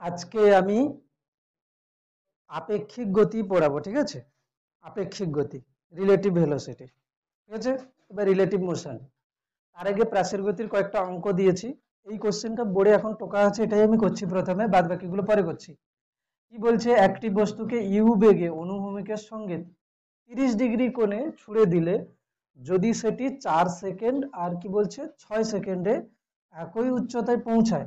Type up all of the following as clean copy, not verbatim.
আজকে আমি আপেক্ষিক গতি পড়াবো, ঠিক আছে? আপেক্ষিক গতি, রিলেটিভ ভেলোসিটি, ঠিক আছে? এবার রিলেটিভ মোশন। তার আগে প্রাচীর গতির কয়েকটা অঙ্ক দিয়েছি। এই কোশ্চেনটা বোর্ডে এখন টোকা আছে, এটাই আমি করছি প্রথমে, বাদ বাকিগুলো পরে করছি। কি বলছে, একটি বস্তুকে ইউ বেগে অনুভূমিকের সঙ্গে 30 ডিগ্রি কোণে ছুড়ে দিলে যদি সেটি 4 সেকেন্ড আর কি বলছে 6 সেকেন্ডে একই উচ্চতায় পৌঁছায়,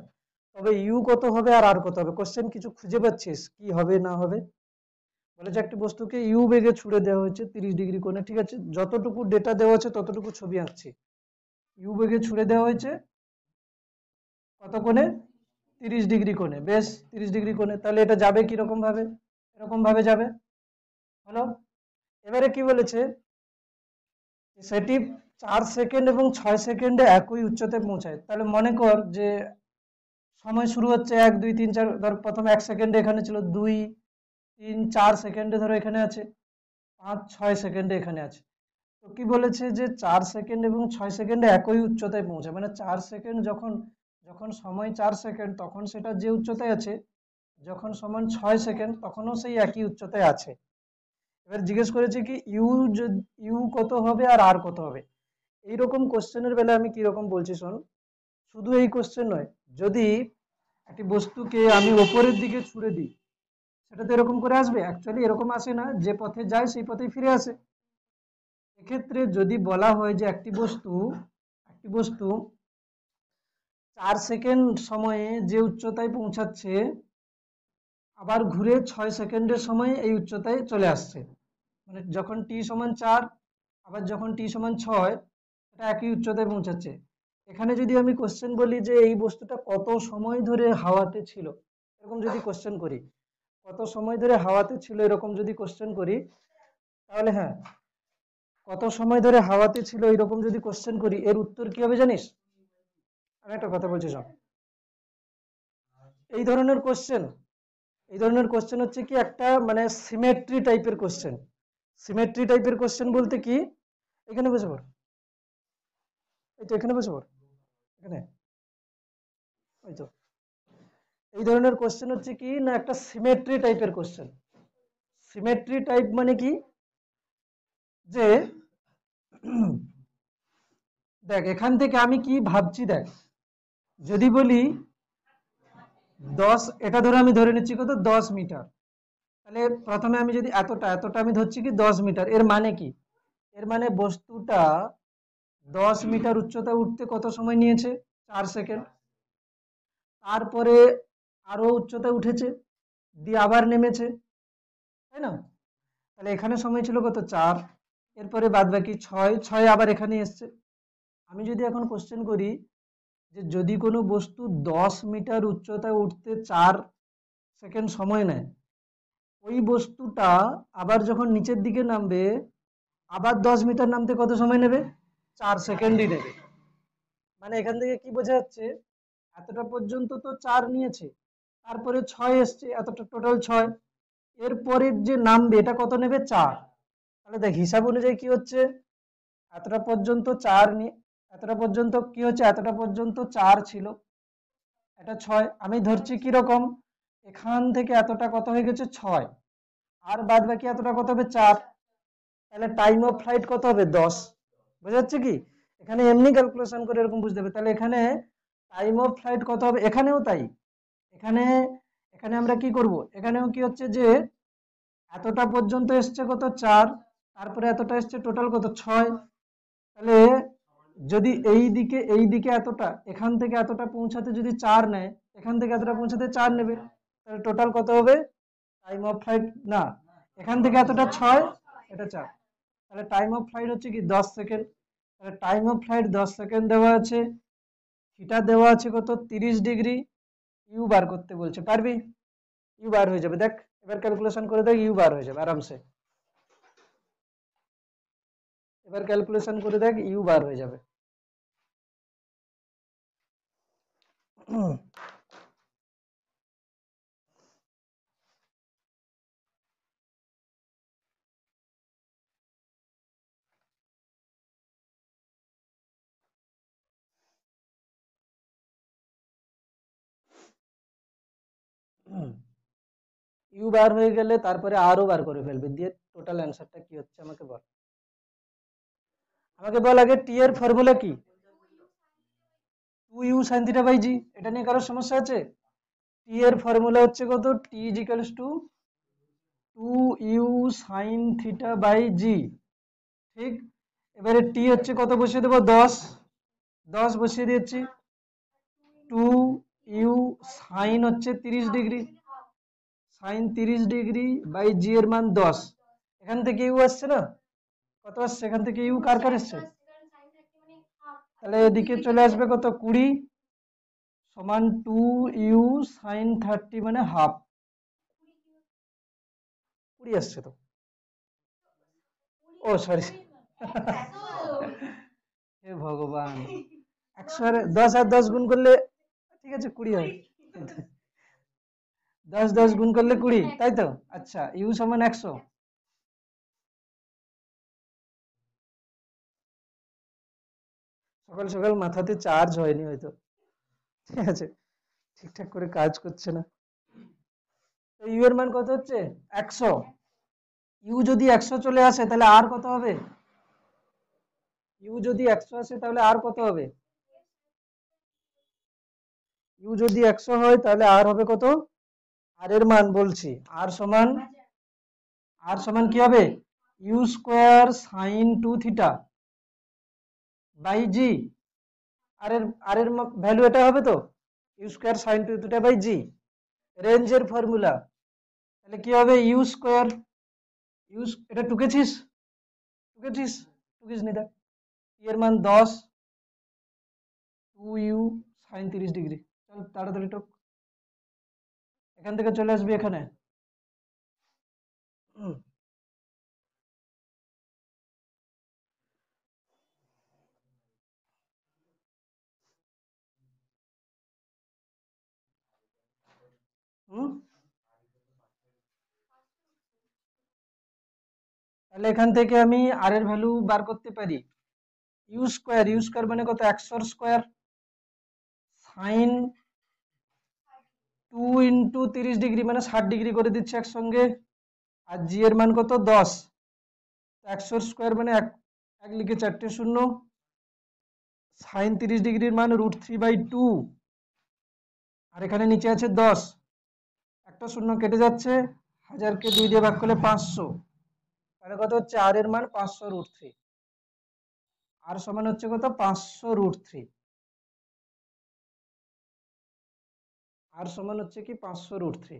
তবে ইউ কত হবে আর আর কত হবে? কোশ্চেন কিছু খুঁজে পাচ্ছিস কি হবে না হবে? বলেছে একটি বস্তুকে ইউ বেগে ছুড়ে দেওয়া হয়েছে 30 ডিগ্রি কোণে, ঠিক আছে? যতটুকু ডেটা দেওয়া আছে ততটুকু ছবি আঁকছি। ইউ বেগে ছুড়ে দেওয়া হয়েছে কত কোণে? 30 ডিগ্রি কোণে। বেশ, 30 ডিগ্রি কোণে, তাহলে এটা যাবে কিরকম ভাবে? এরকম ভাবে যাবে। হলো। এবারে কি বলেছে, সেটি 4 সেকেন্ড এবং 6 সেকেন্ডে একই উচ্চতায় পৌঁছায়। তাহলে মনে কর যে সময় শুরু হচ্ছে 1 2 3 4, ধর প্রথমে 1 সেকেন্ডে এখানে ছিল, 2 3 4 সেকেন্ডে ধরো এখানে আছে, 5 6 সেকেন্ডে এখানে আছে। তো কি বলেছে যে 4 সেকেন্ড এবং 6 সেকেন্ডে একই উচ্চতায় পৌঁছায়, মানে 4 সেকেন্ড যখন, যখন সময় 4 সেকেন্ড তখন সেটা যে উচ্চতায় আছে, যখন সময় 6 সেকেন্ড তখনও সেই একই উচ্চতায় আছে। এবার জিজ্ঞেস করেছে কি ইউ, ইউ কত হবে আর আর কত হবে? এইরকম কোশ্চেনের বেলা আমি কি রকম বলছি শোন। শুধু এই কোশ্চেন নয়, যদি একটি বস্তুকে আমি ওপরের দিকে ছুড়ে দিই, সেটা তো এরকম করে আসবে, অ্যাকচুয়ালি এরকম আসে না, যে পথে যায় সেই পথেই ফিরে আসে। এক্ষেত্রে যদি বলা হয় যে একটি বস্তু 4 সেকেন্ড সময়ে যে উচ্চতায় পৌঁছাচ্ছে, আবার ঘুরে 6 সেকেন্ডের সময় এই উচ্চতায় চলে আসছে, মানে যখন t = 4 আবার যখন t = 6, এটা একই উচ্চতায় পৌঁছাচ্ছে। এখানে যদি আমি কোশ্চেন বলি যে এই বস্তুটা কত সময় ধরে হাওয়াতে ছিল, এরকম যদি কোশ্চেন করি, কত সময় ধরে হাওয়াতে ছিল এরকম যদি কোশ্চেন করি, তাহলে হ্যাঁ, কত সময় ধরে হাওয়াতে ছিল এরকম যদি কোশ্চেন করি, এর উত্তর কি হবে জানিস? আমি একটা কথা বলছি শোন। এই ধরনের কোশ্চেন, এই ধরনের কোশ্চেন হচ্ছে কি একটা মানে সিমেট্রি টাইপের কোশ্চেন। সিমেট্রি টাইপের কোশ্চেন বলতে কি, এখানে বসে পড়, এই তো এখানে বসে পড়, এখানে, ওই তো। এই ধরনের কোশ্চেন হচ্ছে কি না একটা সিমেট্রি টাইপের কোশ্চেন। সিমেট্রি টাইপ মানে কি, যে দেখ এখান থেকে আমি কি ভাবছি, দেখ যদি বলি 10, এটা ধরে আমি ধরে নিচ্ছি কত, 10 মিটার। তাহলে প্রথমে আমি যদি এতটা এতটা আমি ধরছি কি 10 মিটার, এর মানে কি? এর মানে বস্তুটা 10 মিটার উচ্চতা উঠতে কত সময় নিয়েছে? 4 সেকেন্ড। তারপরে আরো উচ্চতা উঠেছে, দিয়ে আবার নেমেছে, তাই না? তাহলে এখানে সময় ছিল কত, 4। এরপরে বাদ বাকি 6, 6 আবার এখানে এসছে। আমি যদি এখন কোশ্চেন করি যে যদি কোনো বস্তু 10 মিটার উচ্চতায় উঠতে 4 সেকেন্ড সময় নেয়, ওই বস্তুটা আবার যখন নিচের দিকে নামবে, আবার 10 মিটার নামতে কত সময় নেবে? 4 সেকেন্ডই নেবে। মানে এখান থেকে কি বোঝা যাচ্ছে, এতটা পর্যন্ত তো 4 নিয়েছে, তারপরে 6 এসছে, এতটা টোটাল 6, এরপরের যে নামবে এটা কত নেবে? 4। তাহলে দেখ হিসাব অনুযায়ী কি হচ্ছে, এতটা পর্যন্ত 4 নিয়ে, এতটা পর্যন্ত কি হচ্ছে, এতটা পর্যন্ত 4 ছিল, এটা 6, আমি ধরছি কি রকম, এখান থেকে এতটা কত হয়ে গেছে 6, আর বাদ বাকি এতটা কত হবে 4। তাহলে টাইম অফ ফ্লাইট কত হবে? 10। বোঝা যাচ্ছে কি? এখানে এমনি ক্যালকুলেশন করে এরকম বুঝতে হবে। তাহলে এখানে টাইম অফ ফ্লাইট কত হবে? এখানেও তাই। এখানে, এখানে আমরা কি করব, এখানেও কি হচ্ছে যে এতটা পর্যন্ত এসছে কত, 4, তারপরে এতটা এসছে, টোটাল কত, 6। তাহলে যদি এই দিকে এতটা, এখান থেকে এতটা পৌঁছাতে যদি 4 নেয়, এখান থেকে এতটা পৌঁছাতে 4 নেবে, তাহলে টোটাল কত হবে? টাইম অফ ফ্লাইট না, এখান থেকে এতটা 6, এটা 4, তাহলে টাইম অফ ফ্লাইট হচ্ছে কি 10 সেকেন্ড। তাহলে টাইম অফ ফ্লাইট 10 সেকেন্ড দেওয়া আছে, থিটা দেওয়া আছে কত, 30 ডিগ্রি। ইউ বার করতে বলছে, পারবি? ইউ বার হয়ে যাবে, দেখ এবার ক্যালকুলেশন করে দেখ, ইউ বার হয়ে যাবে আরামসে। এবার ক্যালকুলেশন করে দেখ, ইউ বার হয়ে যাবে। ইউ বার হয়ে গেলে তারপরে আরও বার করে ফেলবে, দিয়ে টোটাল অ্যান্সারটা কি হচ্ছে আমাকে বল। আমাকে বল আগে টি এর ফর্মুলা কি? 2u sin থিটা বাই জি। এটা নিয়ে কারোর সমস্যা আছে? টি এর ফর্মুলা হচ্ছে কত? T is equals to 2u sin theta by g. ঠিক, এবারে টি হচ্ছে কত বসিয়ে দেবো? 10। 10 বসিয়ে দিয়েছি। 2u sin হচ্ছে 30 ডিগ্রি, সাইন 30 ডিগ্রি বাই জি এর মান 10। এখান থেকে ইউ আসছে না? কত আসছে এখান থেকে? ইউ কার কার এসছে? তাহলে এদিকে চলে আসবে কত? 20 সমান 2u sin 30 মানে হাফ। 20 আসছে তো। ও সরি, হে ভগবান, 100 আর 10 আর 10 গুণ করলে ঠিক আছে 20 হয়। 10 10 গুণ করলে 20, তাই তো? আচ্ছা, ইউ সমান 100। সকাল সকাল মাথাতে চার্জ হয়নি হয়তো, ঠিক আছে, ঠিকঠাক করে কাজ করছে না। তো ইউ এর মান কত হচ্ছে? 100। ইউ যদি 100 চলে আসে তাহলে আর কত হবে? ইউ যদি 100 আসে তাহলে আর কত হবে? ইউ যদি 100 হয় তাহলে আর হবে কত? আর এর মান বলছি, আর সমান কি হবে? U square sine 2 theta by g. আর এর ভ্যালু এটা হবে তো, u square sine 2 theta by g, রেঞ্জের ফর্মুলা। তাহলে কি হবে? ইউ স্কোয়ার, এটা টুকেছিস? টুকেছিস? টুকিস নি দেখ, এর মান 10, 2u সাইন 30 ডিগ্রি। চল তাড়াতাড়ি টক, এখান থেকে চলে আসবি এখানে। হুম, হুম, তাহলে এখান থেকে আমি আর এর ভ্যালু বার করতে পারি। ইউ স্কোয়ার মানে কত? 100 স্কোয়ার সাইন 2 ইন্টু 30 ডিগ্রি মানে 60 ডিগ্রি করে দিচ্ছে একসঙ্গে। আর জি এর মান কত? 10। 100 স্কোয়ার মানে এক লিখে 4টে শূন্য, সাইন 30 ডিগ্রির মান √3/2, আর এখানে নিচে আছে 10। একটা শূন্য কেটে যাচ্ছে, 1000কে 2 দিয়ে ভাগ করলে 500, তাহলে কত হচ্ছে? আর এর মান 500√3। আর সমান হচ্ছে কত? 500√3। আর সমান হচ্ছে কি? 500√3।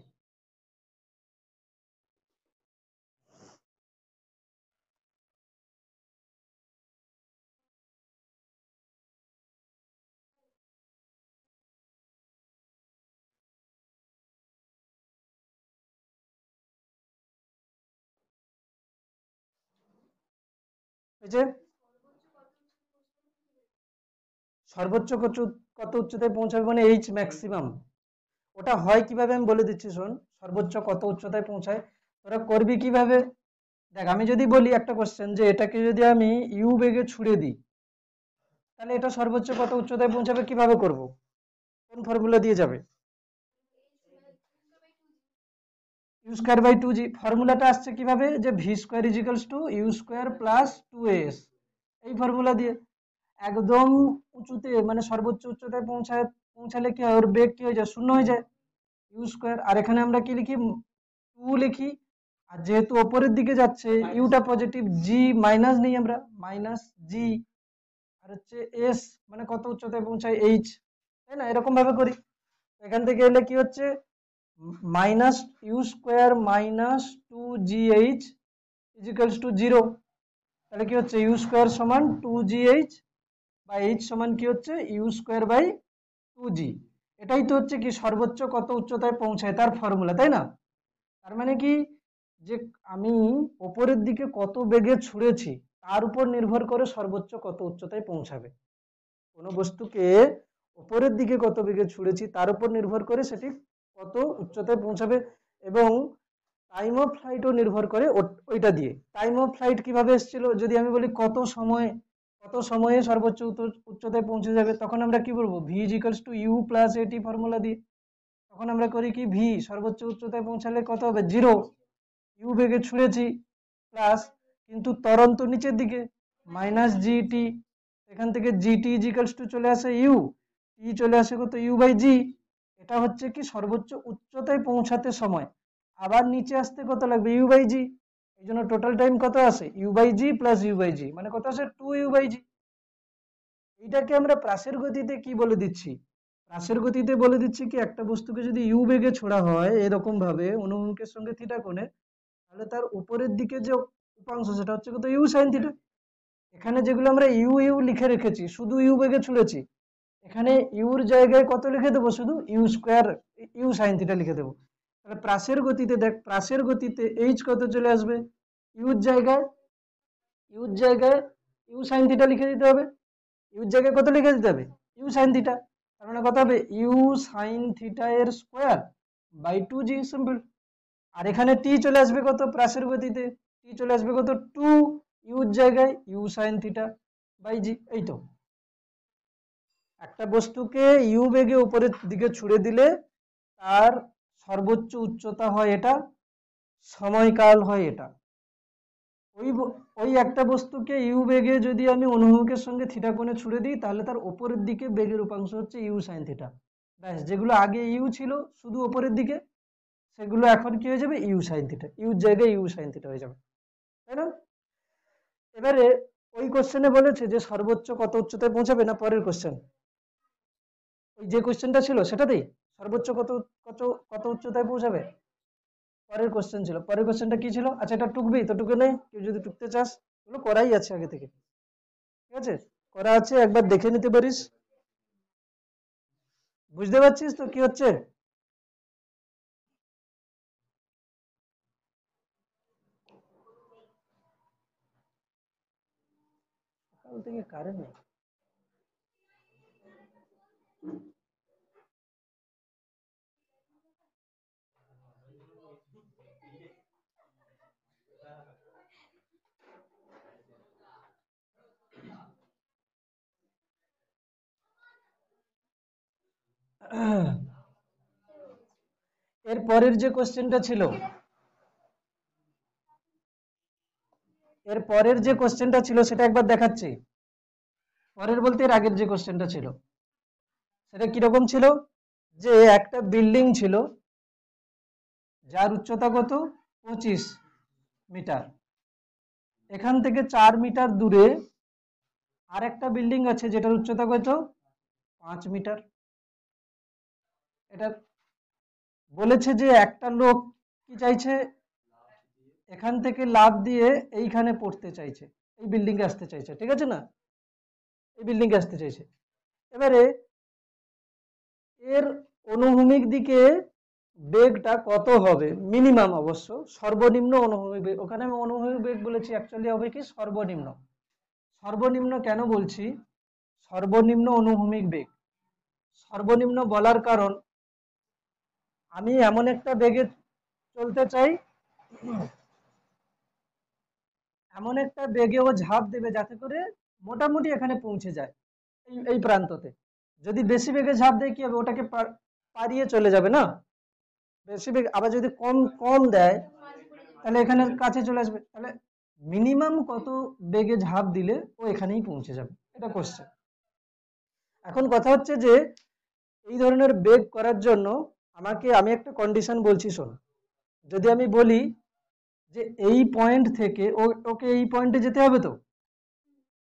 এই যে সর্বোচ্চ কত উচ্চতায় পৌঁছাবে মানে এইচ ম্যাক্সিমাম। ওটা হয় কিভাবে আমি বলে দিচ্ছি শোন। সর্বোচ্চ কত উচ্চতায় পৌঁছায়, তোরা করবি কিভাবে? দেখ, আমি যদি বলি একটা কোশ্চেন যে এটাকে যদি আমি ইউ বেগে ছুড়ে দিই, তাহলে এটা সর্বোচ্চ কত উচ্চতায় পৌঁছাবে কিভাবে করব? কোন ফর্মুলা দিয়ে যাবে? ইউ স্কোয়ার বাই 2জি। ফর্মুলাটা আসছে কিভাবে? যে v square is equals to u square plus 2as, এই ফর্মুলা দিয়ে। একদম উঁচুতে মানে সর্বোচ্চ উচ্চতায় পৌঁছালে কি হয়? ওর বেগ কি হয়ে যায়? শূন্য হয়ে যায়, ইউ স্কোয়ার। আর এখানে আমরা কি লিখি? 2 লিখি। আর যেহেতু ওপরের দিকে যাচ্ছে, ইউটা পজিটিভ, জি মাইনাস নেই আমরা, মাইনাস জি। আর হচ্ছে এস মানে কত উচ্চতায় পৌঁছায়? এইচ, তাই না? এরকম ভাবে করি। এখান থেকে এলে কি হচ্ছে? Minus u square minus 2gh equals to 0। তাহলে কি হচ্ছে? ইউ স্কোয়ার সমান 2gh বা এইচ সমান কি হচ্ছে? U square by 2g। এটাই তো হচ্ছে কি সর্বোচ্চ কত উচ্চতায় পৌঁছায় তার ফর্মুলা, তাই না? তার মানে কি, যে আমি ওপরের দিকে কত বেগে ছুঁড়েছি তার উপর নির্ভর করে সর্বোচ্চ কত উচ্চতায় পৌঁছাবে। কোনো বস্তুকে উপরের দিকে কত বেগে ছুঁড়েছি তার উপর নির্ভর করে সেটি কত উচ্চতায় পৌঁছাবে। এবং টাইম অফ ফ্লাইটও নির্ভর করে ওইটা দিয়ে। টাইম অফ ফ্লাইট কিভাবে এসেছিল? যদি আমি বলি কত সময়ে সর্বোচ্চ উচ্চতায় পৌঁছে যাবে, তখন আমরা কি বলবো? V is equals to u plus at formula দিয়ে। তখন আমরা করি কি ভি সর্বোচ্চ উচ্চতায় পৌঁছালে কত হবে 0, ইউ বেগে ছুঁড়েছি প্লাস, কিন্তু ত্বরণ তো নিচের দিকে মাইনাস জিটি, এখান থেকে জিটি ইজিক্যালস টু চলে আসে ইউ, টি চলে আসে কত ইউ বাই জি। এটা হচ্ছে কি সর্বোচ্চ উচ্চতায় পৌঁছাতে সময়, আবার নিচে আসতে কত লাগবে ইউ বাই জি, এই জন্য টোটাল টাইম কত আসে u by g plus u by g, মানে কত আসে 2 ইউ বাই জি। এইটাকে আমরা প্রাসের গতিতে কি বলে দিচ্ছি, প্রাসের গতিতে বলে দিচ্ছি কি একটা বস্তুকে যদি ইউ বেগে ছোড়া হয় এরকম ভাবে অনুভূমিকের সঙ্গে থিটা কোণে, তাহলে তার উপরের দিকে যে উপাংশ সেটা হচ্ছে কত ইউ সাইন থিটা। এখানে যেগুলো আমরা ইউ ইউ লিখে রেখেছি শুধু ইউ বেগে ছুড়েছি, এখানে ইউর জায়গায় কত লিখে দেবো শুধু u square u sine theta লিখে দেবো। তাহলে প্রাসের গতিতে দেখ, প্রাসের গতিতে এইচ কত চলে আসবে ইউর জায়গায়, ইউর জায়গায় ইউ সাইন থিটা লিখে দিতে হবে, ইউর জায়গায় কত লিখে দিতে হবে ইউ সাইন থিটা, তার মানে কত হবে ইউ সাইন থিটা এর স্কোয়ার বাই 2g সিম্পল। আর এখানে টি চলে আসবে কত প্রাসের গতিতে, টি চলে আসবে কত 2 ইউর জায়গায় ইউ সাইন থিটা বাই জি। এই তো একটা বস্তুকে ইউ বেগে উপরের দিকে ছুড়ে দিলে তার সর্বোচ্চ উচ্চতা হয় এটা, সময়কাল হয় এটা। ওই একটা বস্তুকে ইউ বেগে যদি আমি অনুভূমিকের সঙ্গে থিটা কোণে ছুড়ে দিই তাহলে তার উপরের দিকে বেগের উপাংশ হচ্ছে ইউ সাইন থিটা, ব্যাস যেগুলো আগে ইউ ছিল শুধু উপরের দিকে সেগুলো এখন কি হয়ে যাবে ইউ সাইন থিটা, ইউর জায়গায় ইউ সাইন থিটা হয়ে যাবে, তাই না? এবারে ওই কোশ্চেনে বলেছে যে সর্বোচ্চ কত উচ্চতায় পৌঁছাবে, না পরের কোশ্চেন ওই যে কোশ্চেনটা ছিল সেটাতেই সর্বোচ্চ কত কত কত উচ্চতায় পৌঁছাবে, পরের কোশ্চেন ছিল, পরের কোশ্চেনটা কি ছিল, আচ্ছা এটা টুকবি তো টুকে নেই, কেউ যদি টুকতে চাস এগুলো করাই আছে আগে থেকে, ঠিক আছে করা আছে, একবার দেখে নিতে পারিস, বুঝতে পারছিস তো কি হচ্ছে। সকাল থেকে কারেন্ট নেই। এর পরের যে কোশ্চেনটা ছিল, এর পরের যে কোশ্চেনটা ছিল সেটা একবার দেখাচ্ছি, পরের বলতে এর আগের যে কোশ্চেনটা ছিল সেটা কিরকম ছিল, যে একটা বিল্ডিং ছিল যার উচ্চতা কত 25 মিটার, এখান থেকে 4 মিটার দূরে আর একটা বিল্ডিং আছে যেটার উচ্চতা কত 5 মিটার। এটা বলেছে যে একটা লোক কি চাইছে, এখান থেকে লাফ দিয়ে এইখানে পড়তে চাইছে, এই বিল্ডিং এ আসতে চাইছে, ঠিক আছে না, এই বিল্ডিং এ আসতে চাইছে। এবারে এর অনুভূমিক দিকে বেগটা কত হবে মিনিমাম, অবশ্য সর্বনিম্ন অনুভূমিক বেগ, ওখানে আমি অনুভূমিক বেগ বলেছি অ্যাকচুয়ালি হবে কি সর্বনিম্ন, সর্বনিম্ন কেন বলছি সর্বনিম্ন অনুভূমিক বেগ, সর্বনিম্ন বলার কারণ আমি এমন একটা বেগে চলতে চাই, এমন একটা বেগে ও ঝাঁপ দেবে যাতে করে মোটামুটি এখানে পৌঁছে যায় এই প্রান্ততে। যদি বেশি বেগে ঝাঁপ দেয় কি হবে, ওটাকে পারিয়ে চলে যাবে না, বেশি বেগ, আবার যদি কম কম দেয় তাহলে এখানে কাছে চলে আসবে, তাহলে মিনিমাম কত বেগে ঝাঁপ দিলে ও এখানেই পৌঁছে যাবে, এটা কোশ্চেন। এখন কথা হচ্ছে যে এই ধরনের বেগ করার জন্য আমি একটা কন্ডিশন বলছি শোন, যদি আমি বলি যে এই পয়েন্ট থেকে ওকে এই পয়েন্টে যেতে হবে, তো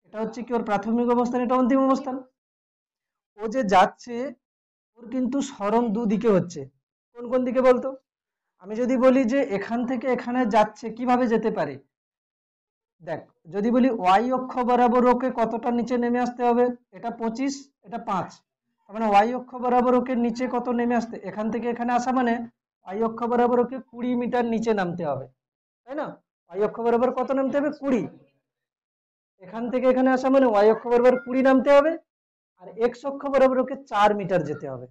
এটা হচ্ছে কি ওর প্রাথমিক অবস্থান, এটা অন্তিম অবস্থান, ও যে যাচ্ছে ওর কিন্তু সরণ দুদিকে হচ্ছে, কোন কোন দিকে বলতো, আমি যদি বলি যে এখান থেকে এখানে যাচ্ছে কিভাবে যেতে পারে, দেখ যদি বলি ওয়াই অক্ষ বরাবর ওকে কতটা নিচে নেমে আসতে হবে, এটা 25 এটা 5, তার মানে ওয়াই অক্ষ বরাবর ওকে নিচে কত নেমে আসতে, এখান থেকে এখানে আসা মানে ওয়াই অক্ষ বরাবর ওকে 20 মিটার নিচে নামতে হবে, তাই না, ওয়াই অক্ষ বরাবর কত নামতে হবে 20, এখান থেকে এখানে আসা মানে ওয়াই অক্ষ বরাবর 20 নামতে হবে, আর এক্স অক্ষ বরাবর ওকে 4 মিটার যেতে হবে,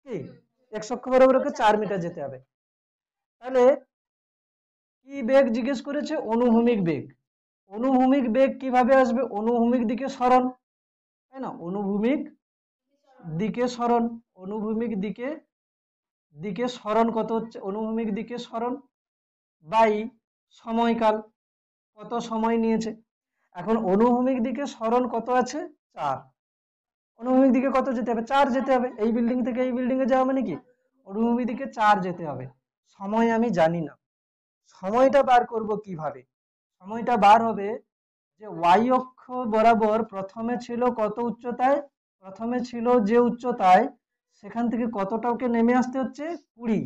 কি এক্স অক্ষ বরাবর ওকে 4 মিটার যেতে হবে। তাহলে কি বেগ জিজ্ঞেস করেছে, অনুভূমিক বেগ, অনুভূমিক বেগ কিভাবে আসবে, অনুভূমিক দিকে সরণ, তাই না, অনুভূমিক দিকে সরণ, অনুভূমিক দিকে দিকে সরণ কত হচ্ছে, অনুভূমিক দিকে সরণ বাই সময়কাল, কত সময় নিয়েছে। এখন অনুভূমিক দিকে সরণ কত আছে, 4। অনুভূমিক দিকে কত যেতে হবে, 4 যেতে হবে। এই বিল্ডিং থেকে এই বিল্ডিং এ যাওয়া মানে কি অনুভূমিক দিকে 4 যেতে হবে। সময় আমি জানি না, সময়টা বার করব কিভাবে? সময়টা বার হবে যে ওয়াই অক্ষ বরাবর প্রথমে ছিল কত উচ্চতায়, প্রথমে ছিল যে উচ্চতায়, সেখান থেকে কতটাকে নেমে আসতে হচ্ছে 20,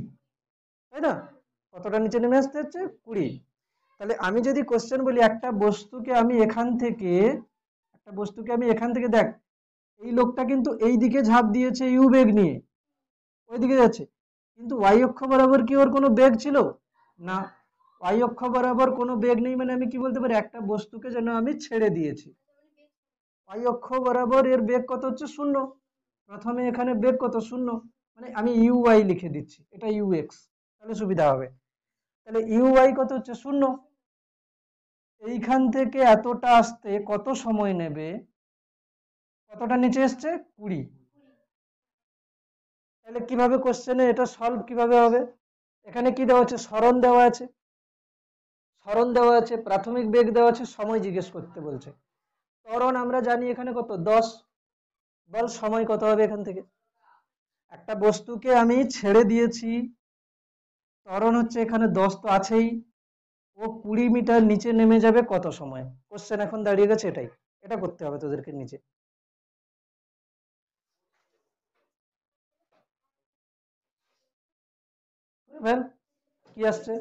তাই না? কতটা নিচে নেমে আসতে হচ্ছে 20। তাহলে আমি যদি কোশ্চেন বলি একটা বস্তুকে আমি এখান থেকে, একটা বস্তুকে আমি এখান থেকে দেখ, এই লোকটা কিন্তু এই দিকে ঝাঁপ দিয়েছে ইউ বেগ নিয়ে, ওইদিকে যাচ্ছে, কিন্তু ওয়াই অক্ষ বরাবর কি ওর কোনো বেগ ছিল না। ওয়াই অক্ষ বরাবর কোনো বেগ নেই মানে আমি কি বলতে পারি, একটা বস্তুকে যেন আমি ছেড়ে দিয়েছি। ওয়াই অক্ষ বরাবর এর বেগ কত হচ্ছে 0। প্রথমে এখানে বেগ কত 0, মানে আমি ইউ ওয়াই লিখে দিচ্ছি, এটা ইউ এক্স, তাহলে সুবিধা হবে। তাহলে ইউ ওয়াই কত হচ্ছে 0। এইখান থেকে এতটা আসতে কত সময় নেবে, কতটা নিচে এসছে 20। তাহলে কিভাবে কোশ্চেনে এটা সলভ কিভাবে হবে? এখানে কি দেওয়া আছে, সরণ দেওয়া আছে, সরণ দেওয়া আছে, প্রাথমিক বেগ দেওয়া আছে, সময় জিজ্ঞেস করতে বলছে। ত্বরণ আমরা জানি এখানে কত 10, বল সময় কত হবে এখান থেকে। একটা বস্তুকে আমি ছেড়ে দিয়েছি, ত্বরণ হচ্ছে এখানে 10 তো আছেই, ও 20 মিটার নিচে নেমে যাবে কত সময়। কোশ্চেন এখন দাঁড়িয়ে গেছে এটাই, এটা করতে হবে তোদেরকে নিচে। বুঝলেন কি আসছে?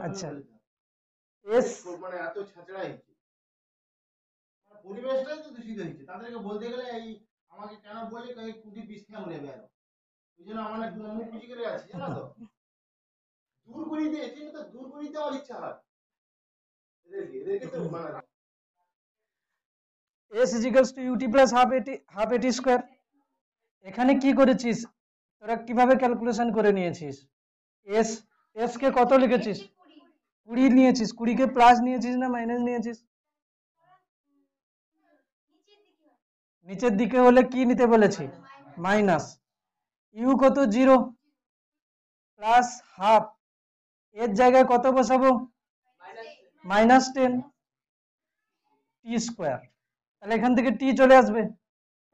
আচ্ছা s, s equals to ut plus half at square. এখানে কি করেছিস তোরা, কিভাবে ক্যালকুলেশন করে নিয়েছিস? এস, এস কে কত লিখেছিস 20 নিয়েছিস, 20 কে প্লাস নিয়েছিস না মাইনাস নিয়েছিস? নিচের দিকে হলে কি নিতে বলেছি, মাইনাস। ইউ কত 0 প্লাস হাফ, এর জায়গায় কত বসাবো, -10 টি স্কোয়ার। তাহলে এখান থেকে টি চলে আসবে,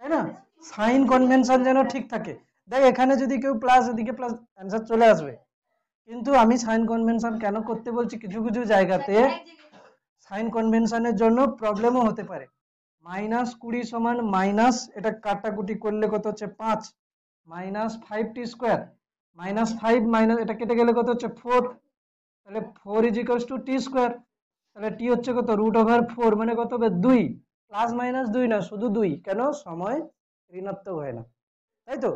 তাই না? সাইন কনভেনশন যেন ঠিক থাকে। দেখ এখানে যদি কেউ প্লাস, এদিকে প্লাস, অ্যান্সার চলে আসবে। কিন্তু আমি সাইন কনভেনশন কেন করতে বলছি, কিছু কিছু জায়গাতে সাইন কনভেনশনের জন্য প্রবলেমও হতে পারে। -20 সমান মাইনাস, এটা কাটাকুটি করলে কত হচ্ছে 5, -5 টি স্কোয়ার, -5 মাইনাস এটা কেটে গেলে কত হচ্ছে 4, তাহলে 4 ইজিক্যালস টু টি স্কোয়ার। তাহলে টি হচ্ছে কত √4, মানে কত হবে 2, প্লাস মাইনাস 2 না, শুধু 2, কেন সময় ঋণাত্মক হয় না, তাই তো?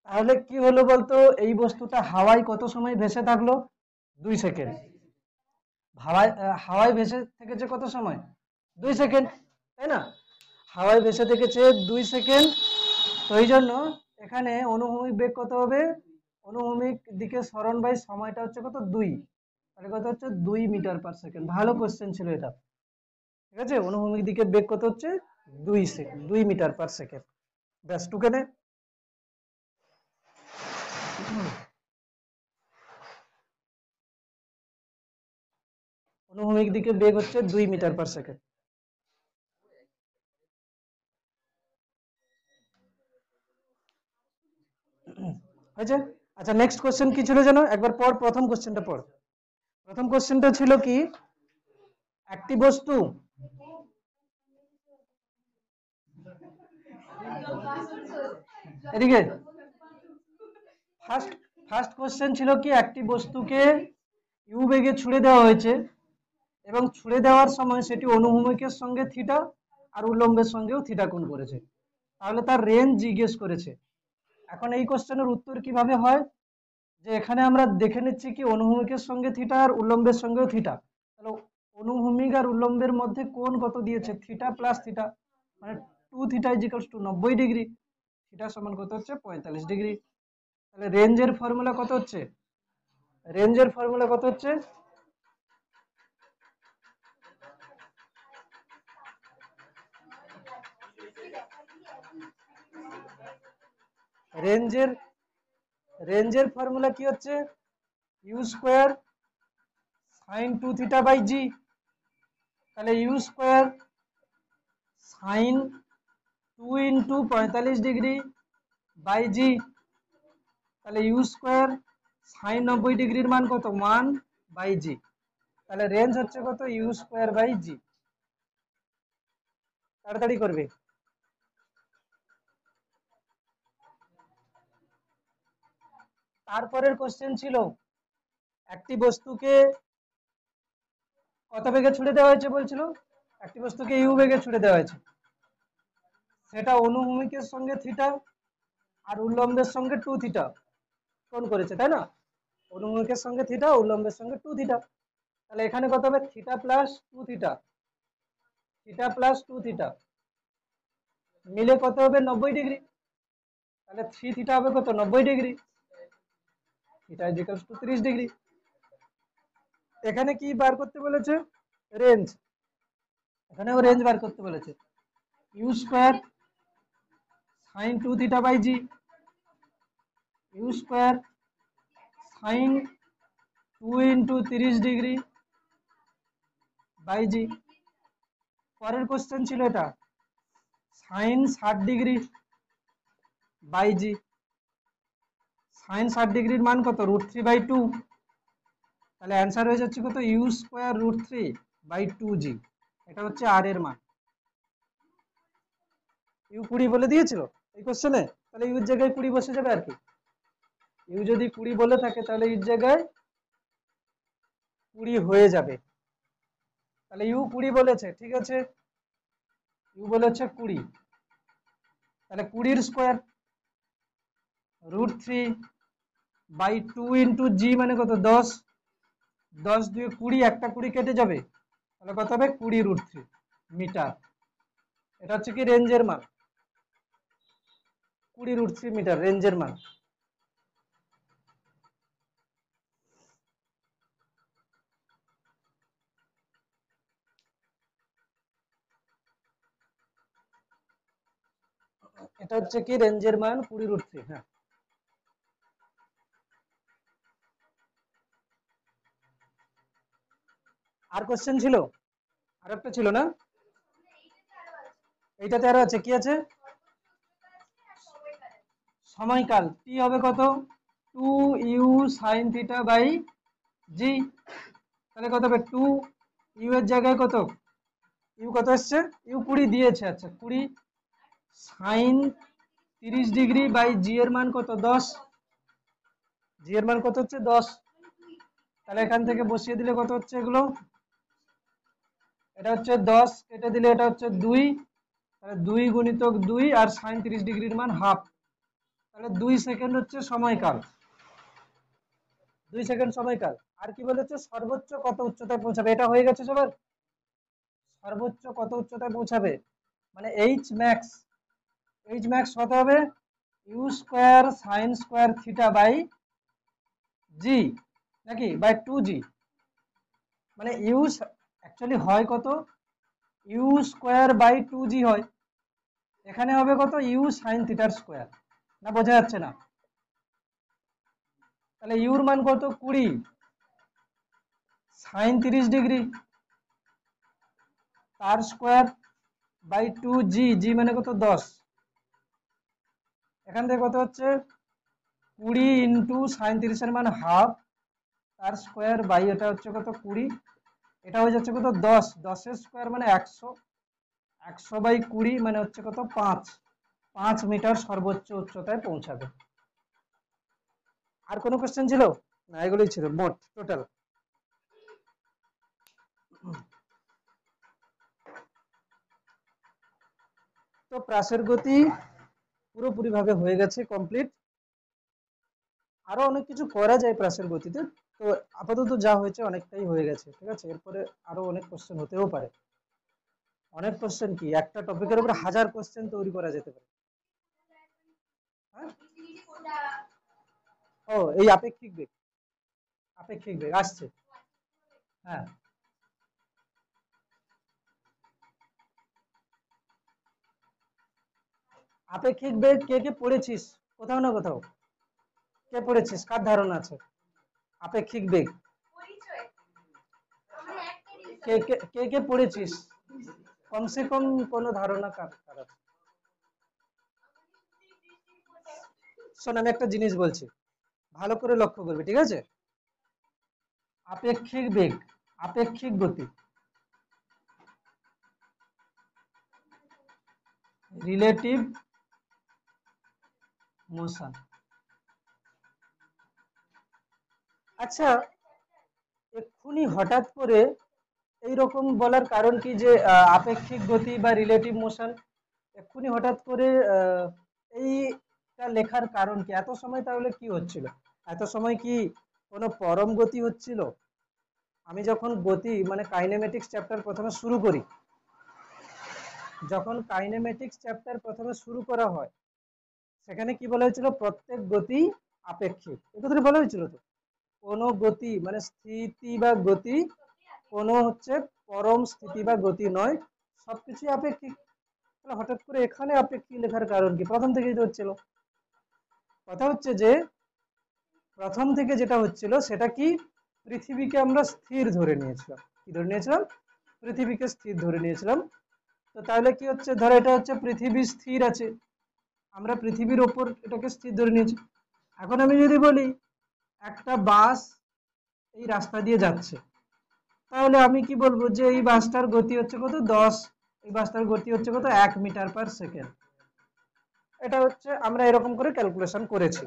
তাহলে কি হলো বলতো, এই বস্তুটা হাওয়ায় কত সময় ভেসে থাকলো, 2 সেকেন্ড। হাওয়ায় হাওয়ায় ভেসে থেকেছে কত সময়, 2 সেকেন্ড, তাই না? হাওয়ায় ভেসে থেকেছে 2 সেকেন্ড। তো এই জন্য এখানে অনুভূমিক বেগ কত হবে, অনুভূমিক দিকে সরণ বাই সময়টা হচ্ছে কত 2, তাহলে কত হচ্ছে 2 মিটার পার সেকেন্ড। ভালো কোশ্চেন ছিল এটা, ঠিক আছে? অনুভূমিক দিকে বেগ কত হচ্ছে 2 সেকেন্ড, 2 মিটার পার সেকেন্ড। ব্যাস টুকেনে। অনুভূমিক দিকে বেগ হচ্ছে 2 মিটার পার সেকেন্ড। হয়েছে? আচ্ছা নেক্সট কোশ্চেন কি ছিল যেন, একবার পর, প্রথম কোশ্চেনটা পর। প্রথম কোশ্চেনটা ছিল কি, একটি বস্তু, এদিকে ফার্স্ট ফার্স্ট কোশ্চেন ছিল কি, একটি বস্তুকে ইউ বেগে ছুড়ে দেওয়া হয়েছে এবং ছুড়ে দেওয়ার সময় সেটি অনুভূমিকের সঙ্গে থিটা আর উল্লম্বের সঙ্গেও থিটা কোণ করেছে, তাহলে তার রেঞ্জ জিজ্ঞেস করেছে। এখন এই কোশ্চেনের উত্তর কিভাবে হয়, যে এখানে আমরা দেখে নিচ্ছি কি অনুভূমিকের সঙ্গে থিটা আর উল্লম্বের সঙ্গেও থিটা, তাহলে অনুভূমিক আর উল্লম্বের মধ্যে কোণ কত দিয়েছে, থিটা প্লাস থিটা, মানে 2 theta equals to 90 degree, theta সমান কত হচ্ছে 45 ডিগ্রি। তাহলে রেঞ্জের ফর্মুলা কত হচ্ছে রেঞ্জের ফর্মুলা কত হচ্ছে? রেঞ্জের রেঞ্জের ফর্মুলা কি হচ্ছে? U square sine 2 theta by g. তাহলে u square sine 2 into 45 degree by g. তাহলে ইউ স্কোয়ার সাইন 90 ডিগ্রির মান কত? 1 বাই জি। তাহলে রেঞ্জ হচ্ছে কত? ইউ স্কোয়ার বাই জি। তাড়াতাড়ি করবে। তারপরের কোশ্চেন ছিল একটি বস্তুকে কত বেগে ছুড়ে দেওয়া হয়েছে বলছিল? একটি বস্তুকে ইউ বেগে ছুড়ে দেওয়া হয়েছে, সেটা অনুভূমিকের সঙ্গে থিটা আর উল্লম্বের সঙ্গে 2 থিটা কোণ করেছে, তাই না? অনুভূমিকের সঙ্গে থিটা, উল্লম্বের সঙ্গে 2 থিটা। তাহলে এখানে কত হবে? Theta plus 2 theta, theta plus 2 theta মিলে কত হবে? 90 ডিগ্রি। তাহলে 3 থিটা হবে কত? 90 degree. Theta is equals two 30 degree. এখানে কি বার করতে বলেছে? রেঞ্জ। এখানেও রেঞ্জ বার করতে বলেছে। U square sine 2 theta by g, u square sine 2 into 30 degree by g. পরের কোশ্চেন ছিল এটা sine 60 degree by g. Sine 60 ডিগ্রির মান কত? √3/2। তাহলে অ্যান্সার হয়ে যাচ্ছে কত? U square √3/2g। এটা হচ্ছে আর এর মান। ইউ 20 বলে দিয়েছিল এই কোশ্চেনে, তাহলে ইউর জায়গায় 20 বসে যাবে আর কি। ইউ যদি 20 বলে থাকে তাহলে ইউর জায়গায় 20 হয়ে যাবে। তাহলে ইউ 20 বলেছে, ঠিক আছে, ইউ বলেছে 20। তাহলে 20 স্কোয়ার √3/2 ইন্টু জি মানে কত? 10। 10 দিয়ে 20, একটা 20 কেটে যাবে, তাহলে কত হবে? 20 √3 মিটার। এটা হচ্ছে কি রেঞ্জের মান, 20 √3 মিটার রেঞ্জের মান। এটা হচ্ছে কি রেঞ্জের মান 20 √3। হ্যাঁ, আর কোশ্চেন ছিল? আর একটা ছিল না? এইটাতে আরো আছে, কি আছে? সময়কাল টি হবে কত? 2 you sine theta by g. তাহলে কত হবে? 2 ইউ এর জায়গায় কত? ইউ কত এসছে? ইউ 20 দিয়েছে, আচ্ছা 20 সাইন 30 ডিগ্রি বাই জি এর মান কত? 10। জি এর মান কত হচ্ছে? 10। তাহলে এখান থেকে বসিয়ে দিলে কত হচ্ছে এগুলো? এটা হচ্ছে 10, কেটে দিলে এটা হচ্ছে 2। তাহলে 2 গুণিতক 2 আর সাইন 30 ডিগ্রির মান হাফ। তাহলে 2 সেকেন্ড হচ্ছে সময়কাল, 2 সেকেন্ড সময়কাল। আর কি বলেছে? সর্বোচ্চ কত উচ্চতায় পৌঁছাবে? এটা হয়ে গেছে সবার? সর্বোচ্চ কত উচ্চতায় পৌঁছাবে মানে এইচ ম্যাক্স। এইচ ম্যাক্স কত হবে? U square sine square theta by g, নাকি বাই 2g। মানে ইউ অ্যাকচুয়ালি হয় কত? ইউ স্কোয়ার বাই 2g হয়। এখানে হবে কত? ইউ সাইন থিটার স্কোয়ার। না বোঝা যাচ্ছে না? তাহলে ইউর মান কত? 20 সাইন 30 ডিগ্রি তার স্কোয়ার বাই 2g, জি মানে কত? 10। এখান থেকে কত হচ্ছে? 20 ইন্টু সাইন 30 এর মান হাফ তার স্কোয়ার বাই এটা হচ্ছে কত? 20। এটা হয়ে যাচ্ছে কত? 10। 10 স্কোয়ার মানে 100। 100/20 মানে হচ্ছে কত? 5 মিটার সর্বোচ্চ উচ্চতায় পৌঁছাবে। আর কোনো কোশ্চেন ছিল না? এগুলোই ছিল মোট টোটাল। তো প্রাসের গতি পুরোপুরি ভাবে হয়ে গেছে, কমপ্লিট। আরো অনেক কিছু করা যায় প্রাসের গতিতে, তো আপাতত যা হয়েছে অনেকটাই হয়ে গেছে, ঠিক আছে। এরপরে আরো অনেক কোশ্চেন হতেও পারে। অনেক কোশ্চেন কি, একটা টপিকের উপর 1000 কোশ্চেন তৈরি করা যেতে পারে। হ্যাঁ, ও এই আপেক্ষিক বেগ, আপেক্ষিক বেগ আসছে। হ্যাঁ, আপেক্ষিক বেগ কে কে পড়েছিস কোথাও না কোথাও? কে পড়েছিস, কার ধারণা আছে আপেক্ষিক বেগ? কে কে কে কে পড়েছিস কমসে কম কোনো ধারণা কার কার আছে? শোন, আমি একটা জিনিস বলছি, ভালো করে লক্ষ্য করবে, ঠিক আছে? আপেক্ষিক বেগ, আপেক্ষিক গতি, রিলেটিভ মোশন। আচ্ছা, এক্ষুনি হঠাৎ করে এই রকম বলার কারণ কি যে আপেক্ষিক গতি বা রিলেটিভ মোশন, এক্ষুনি হঠাৎ করে এইটা লেখার কারণ কি? এত সময় তাহলে কি হচ্ছিল? এত সময় কি কোনো পরম গতি হচ্ছিল? আমি যখন গতি মানে কাইনেমেটিক্স চ্যাপ্টার প্রথমে শুরু করি, যখন কাইনেমেটিক্স চ্যাপ্টার প্রথমে শুরু করা হয়, সেখানে কি বলা হয়েছিল? প্রত্যেক গতি আপেক্ষিক, এ কথাটা বলা হয়েছিল তো। কোনো গতি মানে স্থিতি বা গতি কোনো হচ্ছে পরম স্থিতি বা গতি নয়, সবকিছু আপেক্ষিক। তাহলে হঠাৎ করে এখানে আপেক্ষিক লেখার কারণ কি? প্রথম থেকেই তো হচ্ছিল। কথা হচ্ছে যে প্রথম থেকে যেটা হচ্ছিল সেটা কি, পৃথিবীকে আমরা স্থির ধরে নিয়েছিলাম। কি ধরে নিয়েছিলাম? পৃথিবীকে স্থির ধরে নিয়েছিলাম। তো তাহলে কি হচ্ছে, ধরো এটা হচ্ছে পৃথিবী স্থির আছে, আমরা পৃথিবীর ওপর এটাকে স্থির ধরে নিয়েছি। এখন আমি যদি বলি একটা বাস এই রাস্তা দিয়ে যাচ্ছে, তাহলে আমি কি বলবো যে এই বাসটার গতি হচ্ছে কত, 10, এই বাসটার গতি হচ্ছে কত, 1 মিটার/সেকেন্ড। এটা হচ্ছে আমরা এরকম করে ক্যালকুলেশন করেছি।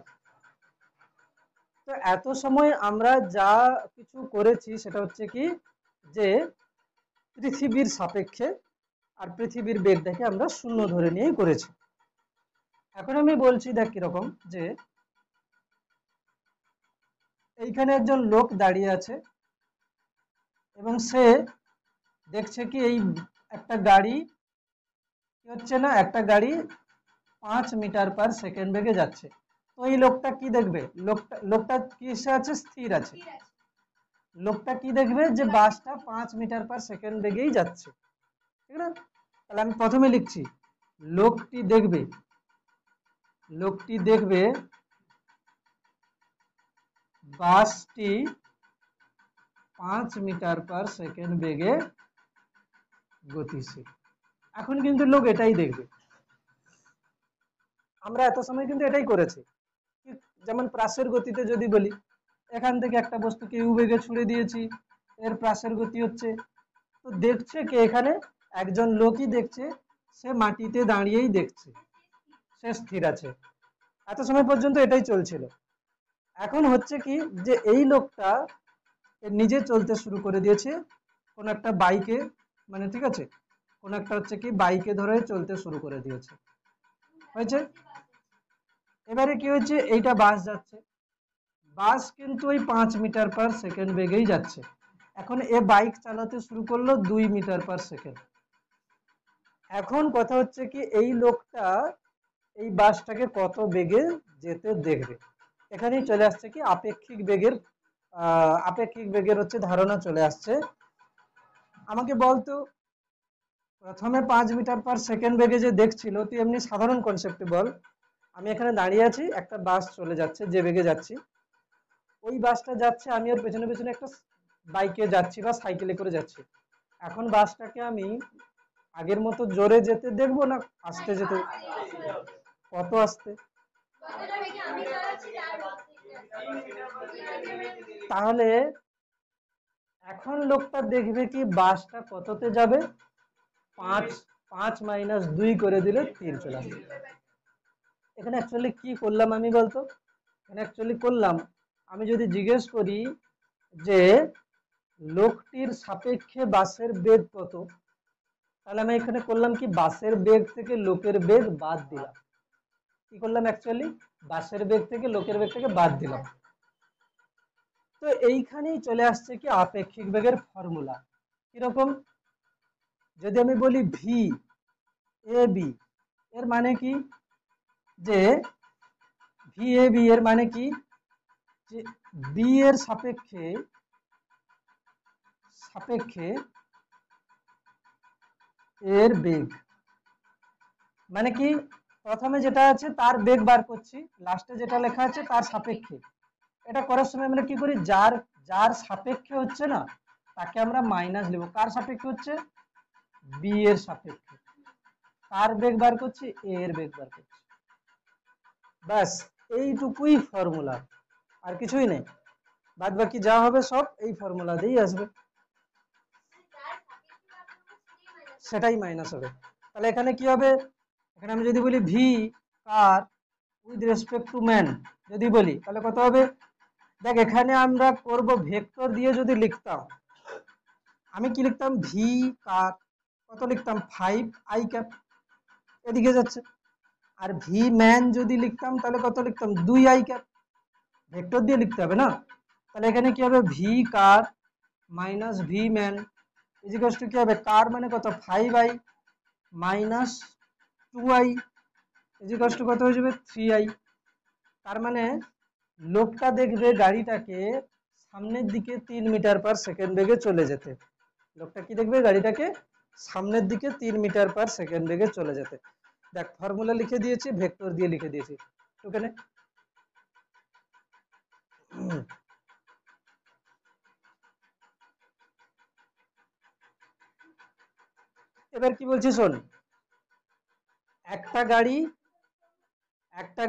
তো এত সময় আমরা যা কিছু করেছি সেটা হচ্ছে কি, যে পৃথিবীর সাপেক্ষে আর পৃথিবীর বেগটাকে আমরা শূন্য ধরে নিয়েই করেছি। এখন আমি বলছি দেখ কিরকম, যে এইখানে একজন লোক দাঁড়িয়ে আছে এবং সে দেখছে কি এই একটা গাড়ি কি হচ্ছে না, একটা গাড়ি 5 মিটার/সেকেন্ড বেগে যাচ্ছে। তো এই লোকটা কি দেখবে? লোকটা কিসে আছে? স্থির আছে। লোকটা কি দেখবে? যে বাসটা 5 মিটার/সেকেন্ড বেগেই যাচ্ছে, ঠিক না? তাহলে আমি প্রথমে লিখছি, লোকটি দেখবে, লোকটি দেখবে বাসটি 5 মিটার/সেকেন্ড বেগে গতিশীল। এখন কিন্তু লোক এটাই দেখবে, আমরা এত সময় কিন্তু এটাই করেছি। যেমন প্রাসের গতিতে যদি বলি, এখান থেকে একটা বস্তুকে ইউ বেগে ছুড়ে দিয়েছি, এর প্রাসের গতি হচ্ছে, তো দেখছে কে এখানে? একজন লোকই দেখছে, সে মাটিতে দাঁড়িয়েই দেখছে, সে স্থির আছে। এত সময় পর্যন্ত এটাই চলছিল। এখন হচ্ছে কি, যে এই লোকটা নিজে চলতে শুরু করে দিয়েছে কোন একটা বাইকে, মানে ঠিক আছে, কোন একটা হচ্ছে কি বাইকে ধরে চলতে শুরু করে দিয়েছে, হয়েছে? এবারে কি হয়েছে, এইটা বাস যাচ্ছে, বাস কিন্তু ওই 5 মিটার/সেকেন্ড বেগেই যাচ্ছে। এখন এ বাইক চালাতে শুরু করলো 2 মিটার/সেকেন্ড। এখন কথা হচ্ছে কি, এই লোকটা এই বাসটাকে কত বেগে যেতে দেখবে? এখানেই চলে আসছে কি আপেক্ষিক বেগের, আপেক্ষিক বেগের হচ্ছে ধারণা চলে আসছে। আমাকে বলতো, প্রথমে 5 মিটার/সেকেন্ড বেগে যে দেখছিল, তুই এমনি সাধারণ কনসেপ্টে বল, আমি এখানে দাঁড়িয়ে আছি, একটা বাস চলে যাচ্ছে, যে বেগে যাচ্ছি, ওই বাসটা যাচ্ছে, আমি ওর পেছনে পেছনে একটা বাইকে যাচ্ছি বা সাইকেলে করে যাচ্ছি। এখন বাসটাকে আমি আগের মতো জোরে যেতে দেখবো না আস্তে যেতে? কত আস্তে? তাহলে এখন লোকটা দেখবে কি বাসটা কততে যাবে? 5, 5 - 2 করে দিলে 3 চলে আসবে। এখানে অ্যাকচুয়ালি কি করলাম আমি বলতো? এখানে অ্যাকচুয়ালি করলাম, আমি যদি জিজ্ঞেস করি যে লোকটির সাপেক্ষে বাসের বেগ কত, তাহলে আমি এখানে করলাম কি, বাসের বেগ থেকে লোকের বেগ বাদ দিলাম। কি করলাম অ্যাকচুয়ালি? বাসের বেগ থেকে লোকের বেগটাকে বাদ দিলাম। তো এইখানেই চলে আসছে কি আপেক্ষিক বেগের ফর্মুলা। কিরকম? যদি আমি বলি ভি এ বি, এর মানে কি, যে ভি এ বি এর মানে কি, যে বি এর সাপেক্ষে সাপেক্ষে এর বেগ, মানে কি প্রথমে যেটা আছে তার বেগ বার করছি, লাস্টে যেটা লেখা আছে তার সাপেক্ষে। এটা করার সময় আমরা কি করি, যার যার সাপেক্ষে হচ্ছে না তাকে আমরা মাইনাস দেব। কার সাপেক্ষে হচ্ছে, বি এর সাপেক্ষে। কার বেগ বার করছি, এ এর বেগ বার করছি। ব্যাস এইটুকুই ফর্মুলা, আর কিছুই নেই। বাদ বাকি যা হবে সব এই ফর্মুলা দিয়েই আসবে, সেটাই মাইনাস হবে। তাহলে এখানে কি হবে, এখানে আমি যদি বলি V car with respect to man যদি বলি, তাহলে কত হবে, দেখ এখানে আমরা করব ভেক্টর দিয়ে যদি লিখতাম, আমি কি লিখতাম, ভি কার কত লিখতাম 5i ক্যাপ, এদিকে যাচ্ছে। আর ভি ম্যান যদি লিখতাম তাহলে কত লিখতাম, 2i ক্যাপ, ভেক্টর দিয়ে লিখতে হবে না। তাহলে এখানে কি হবে, ভি কার মাইনাস ভি ম্যান ইজিকলস টু কি হবে, কার মানে কত 5i মাইনাস 2i ইজিকলস টু কত হয়ে যাবে 3i। তার মানে লোকটা দেখবে গাড়িটাকে সামনের দিকে 3 মিটার পার সেকেন্ড বেগে চলে যেতে, লোকটা কি দেখবে, গাড়িটাকে সামনের দিকে 3 মিটার পার সেকেন্ড বেগে চলে যেতে। দেখ ফর্মুলা লিখে দিয়েছি, ভেক্টর দিয়ে লিখে দিয়েছি ওখানে। এবার কি বলছি শোন, একটা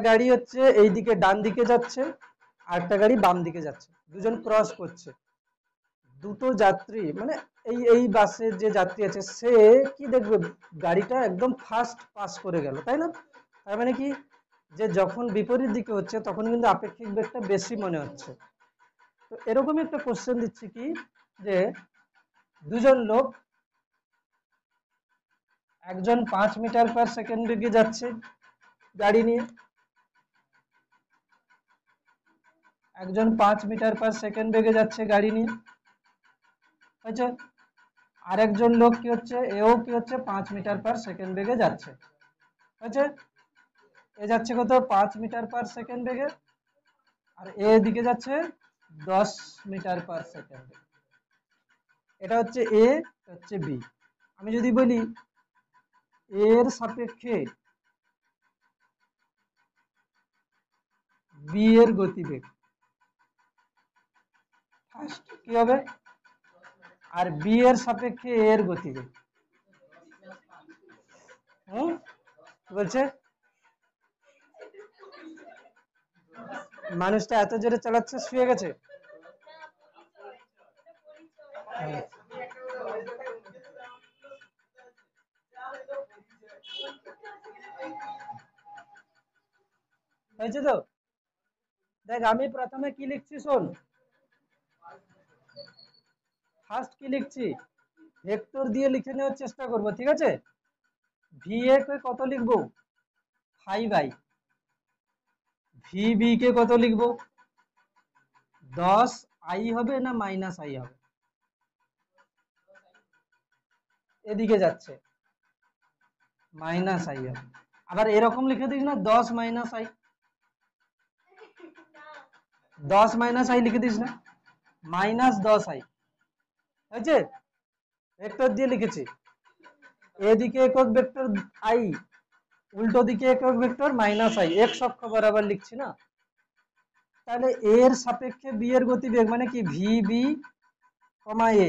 গাড়ি হচ্ছে এই দিকে ডান দিকে যাচ্ছে, আর একটা গাড়ি বাম দিকে যাচ্ছে, দুজন ক্রস করছে। দুটো যাত্রী মানে এই এই বাসের যে যাত্রী আছে সে কি দেখবে, গাড়িটা একদম ফাস্ট পাস করে গেল, তাই না। তার মানে কি, যে যখন বিপরীত দিকে হচ্ছে তখন কিন্তু আপেক্ষিক বেগটা বেশি মনে হচ্ছে। তো এরকমই একটা কোশ্চেন দিচ্ছি কি, যে দুজন লোক, একজন 5 মিটার পার সেকেন্ড বেগে যাচ্ছে গাড়ি নিয়ে, একজন 5 মিটার পার সেকেন্ড বেগে যাচ্ছে গাড়ি নিয়ে, আচ্ছা। আরেকজন লোক কি হচ্ছে, এও কি হচ্ছে 5 মিটার পার সেকেন্ড বেগে যাচ্ছে, আচ্ছা। এ যাচ্ছে কত 5 মিটার পার সেকেন্ড বেগে, আর এ দিকে যাচ্ছে 10 মিটার পার সেকেন্ড। এটা হচ্ছে এ, হচ্ছে বি। আমি যদি বলি এর সাপেক্ষে বি এর গতিবেগ ফার্স্ট কি হবে, আর বি এর সাপেক্ষে এ এর গতিবেগ, বলছে মানুষটা এত জোরে চালাচ্ছে শুয়ে গেছে। হয়েছে তো, দেখ আমি প্রথমে কি লিখছি শোন, ফার্স্ট কি লিখছি, ভেক্টর দিয়ে লিখে নেওয়ার চেষ্টা করব, ঠিক আছে। ভি এ কে কত লিখবো 5i, ভি বি কে কত লিখবো 10i হবে না মাইনাস আই হবে, এদিকে যাচ্ছে মাইনাস আই হবে। আবার এরকম লিখে দিস না 10 মাইনাস আই, 10 মাইনাস আই লিখে দিস না, মাইনাস 10i, হয়েছে। ভেক্টর দিয়ে লিখেছি, এদিকে একক ভেক্টর আই, উল্টো দিকে একক ভেক্টর মাইনাস আই, এক্স অক্ষ বরাবর লিখছি না। তাহলে এর সাপেক্ষে বি এর গতিবেগ মানে কি, ভি বি কমা এ,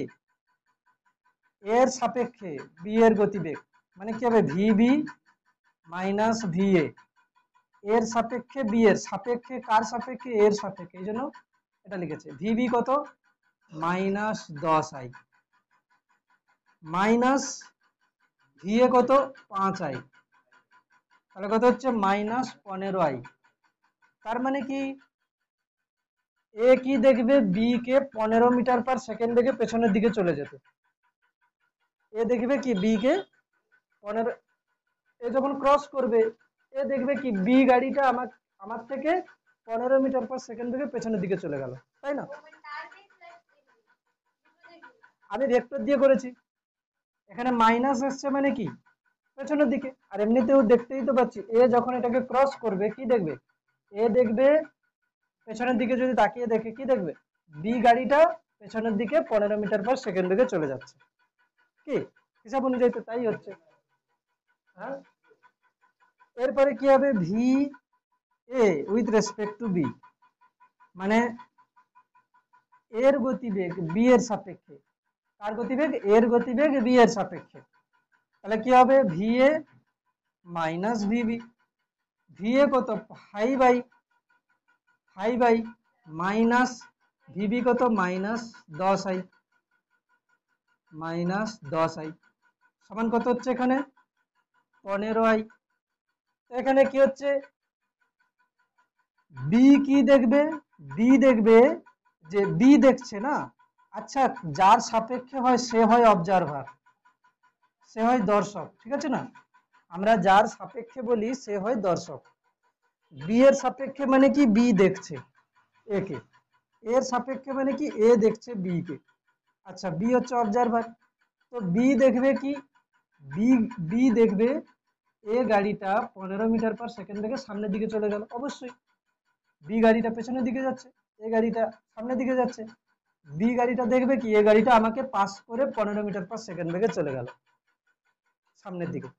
এর সাপেক্ষে বি এর গতিবেগ মানে কি হবে, v b minus v a, এর সাপেক্ষে বি এর সাপেক্ষে, কার সাপেক্ষে, এর সাপেক্ষে, এই জন্য এটা লিখেছে। ভি বি কত মাইনাস 10i মাইনাস ভি এ কত 5i, তাহলে কত হচ্ছে মাইনাস 15i। তার মানে কি, এ কি দেখবে, বি কে 15 মিটার পার সেকেন্ড বেগে পেছনের দিকে চলে যেতে, এ দেখবে কি বি কে 15, এ যখন ক্রস করবে এ দেখবে কি বি গাড়িটা আমার আমার থেকে 15 মিটার পার সেকেন্ড বেগে পেছনের দিকে চলে গেল, তাই না। আমি ভেক্টর দিয়ে করেছি, এখানে মাইনাস আসছে মানে কি পেছনের দিকে, আর এমনিতেও দেখতেই তো পাচ্ছি এ যখন এটাকে ক্রস করবে কি দেখবে, এ দেখবে পেছনের দিকে যদি তাকিয়ে দেখে কি দেখবে, বি গাড়িটা পেছনের দিকে 15 মিটার পার সেকেন্ড বেগে চলে যাচ্ছে। কি হিসাব অনুযায়ী তো তাই হচ্ছে। হ্যাঁ, এরপরে কি হবে, v a with respect to b, মানে এর গতিবেগ বি এর সাপেক্ষে। কার গতিবেগ? এর গতিবেগ বি এর সাপেক্ষে। তাহলে কি হবে, v A minus VB. V A কত, 5i, 5i মাইনাস ভিবি কত, মাইনাস 10i, মাইনাস 10i সমান কত হচ্ছে এখানে, 15i। এখানে কি হচ্ছে, বি কি দেখবে, বি দেখবে যে বি দেখছে না, আচ্ছা যার সাপেক্ষে হয় সে হয় অবজারভার, সে হয় দর্শক, ঠিক আছে না, আমরা যার সাপেক্ষে বলি সে হয় দর্শক। বি এর সাপেক্ষে মানে কি, বি দেখছে এ কে, এর সাপেক্ষে মানে কি এ দেখছে বি কে, আচ্ছা বি হচ্ছে অবজারভার। তো বি দেখবে কি, বি বি দেখবে এ গাড়িটা 15 মিটার পার সেকেন্ড থেকে সামনের দিকে চলে গেল, অবশ্যই বি গাড়িটা পেছনের দিকে যাচ্ছে, এ গাড়িটা সামনের দিকে যাচ্ছে। বি গাড়িটা দেখবে কি এ গাড়িটা আমাকে পাস করে 15 মিটার পার সেকেন্ড বেগে চলে গেল সামনের দিকে।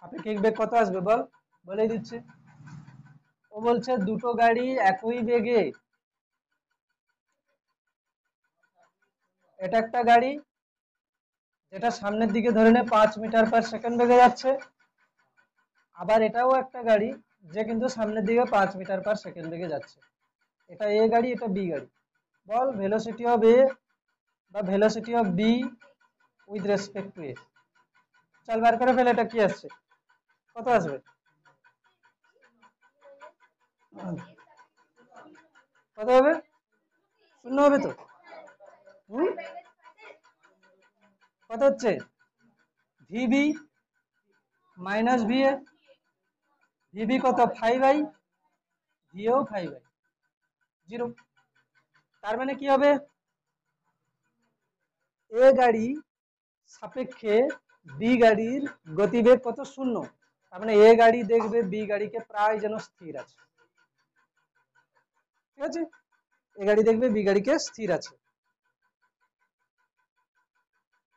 আপেক্ষিক বেগ কত আসবে বল, বলে দিচ্ছে। ও বলছে দুটো গাড়ি একই বেগে, এটা একটা গাড়ি যেটা সামনের দিকে ধরে নে 5 মিটার পার সেকেন্ড বেগে যাচ্ছে, আবার এটাও একটা গাড়ি যে কিন্তু সামনের দিকে 5 মিটার পার সেকেন্ড বেগে যাচ্ছে। এটা এ গাড়ি, এটা বি গাড়ি। বল ভেলোসিটি অফ এ বা velocity of B with respect to A. চল বার করে ফেলে, এটা কি আসছে, কত আসবে, কত হবে, শূন্য হবে তো। হুম, কত হচ্ছে, ভিবি মাইনাস ভি এ, ভিবি কত 5i, ভিও 5i, 0। তার মানে কি হবে, এ গাড়ি সাপেক্ষে বি গাড়ির গতিবেগ কত, শূন্য। তার মানে এ গাড়ি দেখবে বি গাড়িকে প্রায় যেন স্থির আছে, ঠিক আছে, এ গাড়ি দেখবে বি গাড়িকে স্থির আছে।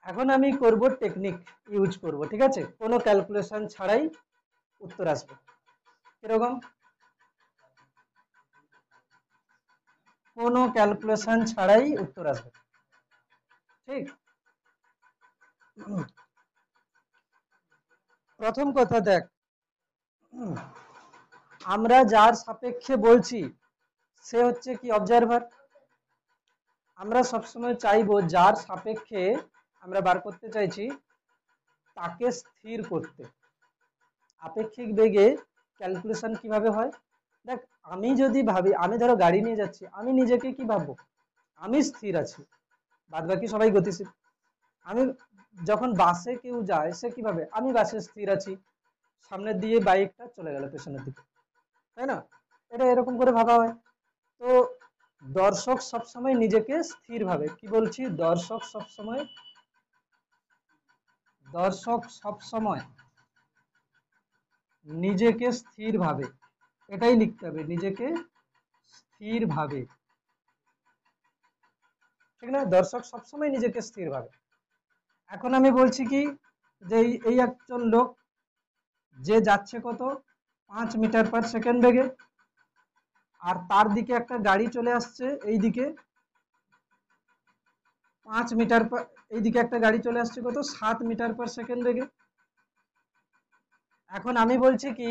এখন আমি করব টেকনিক ইউজ করব, ঠিক আছে, কোনো ক্যালকুলেশন ছাড়াই উত্তর আসবে। কিরকম, কোনো ক্যালকুলেশন ছাড়াই উত্তর আসবে, ঠিক। প্রথম কথা দেখ, আমরা যার সাপেক্ষে বলছি সে হচ্ছে কি অবজারভার। আমরা সবসময় চাইবো যার সাপেক্ষে আমরা বার করতে চাইছি তাকে স্থির করতে। আপেক্ষিক বেগে ক্যালকুলেশন কিভাবে হয়, দেখ আমি যদি ভাবি, আমি ধরো গাড়ি নিয়ে যাচ্ছি, আমি নিজেকে কি ভাববো, আমি স্থির আছি, বাদ বাকি সবাই গতিশীল। আমি যখন বাসে কেউ যায় সে কিভাবে, আমি বাসে স্থির আছি, সামনের দিয়ে বাইকটা চলে গেল পেছনের দিকে, তাই না, এটা এরকম করে ভাবা হয়। তো দর্শক সবসময় নিজেকে স্থির ভাবে, কি বলছি, দর্শক সবসময় নিজেকে স্থির ভাবে, এটাই লিখতে হবে, নিজেকে স্থির ভাবে, ঠিক না, দর্শক সবসময় নিজেকে স্থির ভাবে। এখন আমি বলছি কি, যে এই একজন লোক যে যাচ্ছে কত 5 মিটার পার সেকেন্ড বেগে, আর তার দিকে একটা গাড়ি চলে আসছে এই দিকে 5 মিটার পার, এইদিকে একটা গাড়ি চলে আসছে কত 7 মিটার পার সেকেন্ড বেগে। এখন আমি বলছি কি,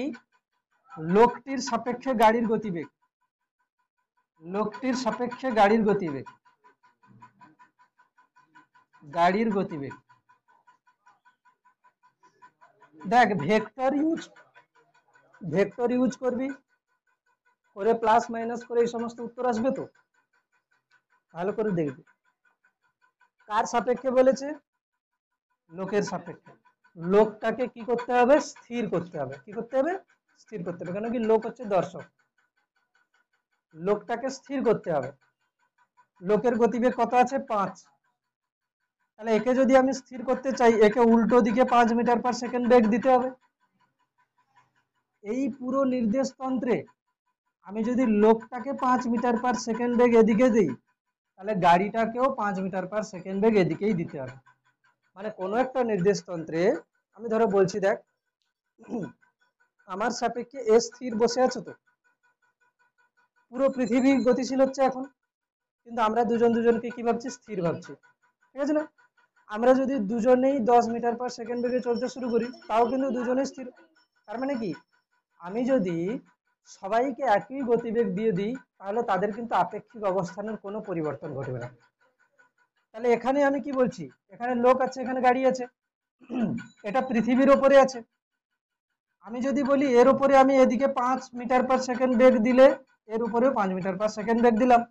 লোকটির সাপেক্ষে গাড়ির গতিবেগ, লোকটির সাপেক্ষে গাড়ির গতিবেগ, গাড়ির গতিবেগ, দেখ ভেক্টর ইউজ করবি, করে প্লাস মাইনাস করে এই সমস্ত উত্তর আসবে তো, ভালো করে দেখবি। কার সাপেক্ষে বলেছে, লোকের সাপেক্ষে। লোকটাকে কি করতে হবে? স্থির করতে হবে। কি করতে হবে? স্থির করতে হবে। কেন কি? লোক হচ্ছে দর্শক, লোকটাকে স্থির করতে হবে। লোকের গতিবেগ কত আছে? 5। তাহলে একে যদি আমি স্থির করতে চাই, একে উল্টো দিকে 5 মিটার/সেকেন্ড বেগ দিতে হবে। এই পুরো নির্দেশ তন্ত্রে আমি যদি লোকটাকে 5 মিটার/সেকেন্ড বেগ এদিকে দিই, তাহলে গাড়িটাকেও 5 মিটার/সেকেন্ড বেগ এদিকেই দিতে হবে। মানে কোনো একটা নির্দেশ তন্ত্রে আমি ধরো বলছি, দেখ আমার সাপেক্ষে এ স্থির বসে আছে, তো পুরো পৃথিবী গতিশীল হচ্ছে এখন, কিন্তু আমরা দুজন দুজনকে কি ভাবছি? স্থির ভাবছি। ঠিক আছে না? আমরা যদি দুজনেই 10 মিটার/সেকেন্ড বেগে চলতে শুরু করি, তাও কিন্তু দুজনেই স্থির। তার মানে কি? আমি যদি সবাইকে একই গতিবেগ দিয়ে দিই, তাহলে তাদের কিন্তু আপেক্ষিক অবস্থানের কোনো পরিবর্তন ঘটবে না। তাহলে এখানে আমি কি বলছি? এখানে লোক আছে, এখানে গাড়ি আছে, এটা পৃথিবীর ওপরে আছে। আমি যদি বলি এর উপরে আমি এদিকে 5 মিটার/সেকেন্ড বেগ দিলে, এর উপরেও 5 মিটার/সেকেন্ড বেগ দিলাম,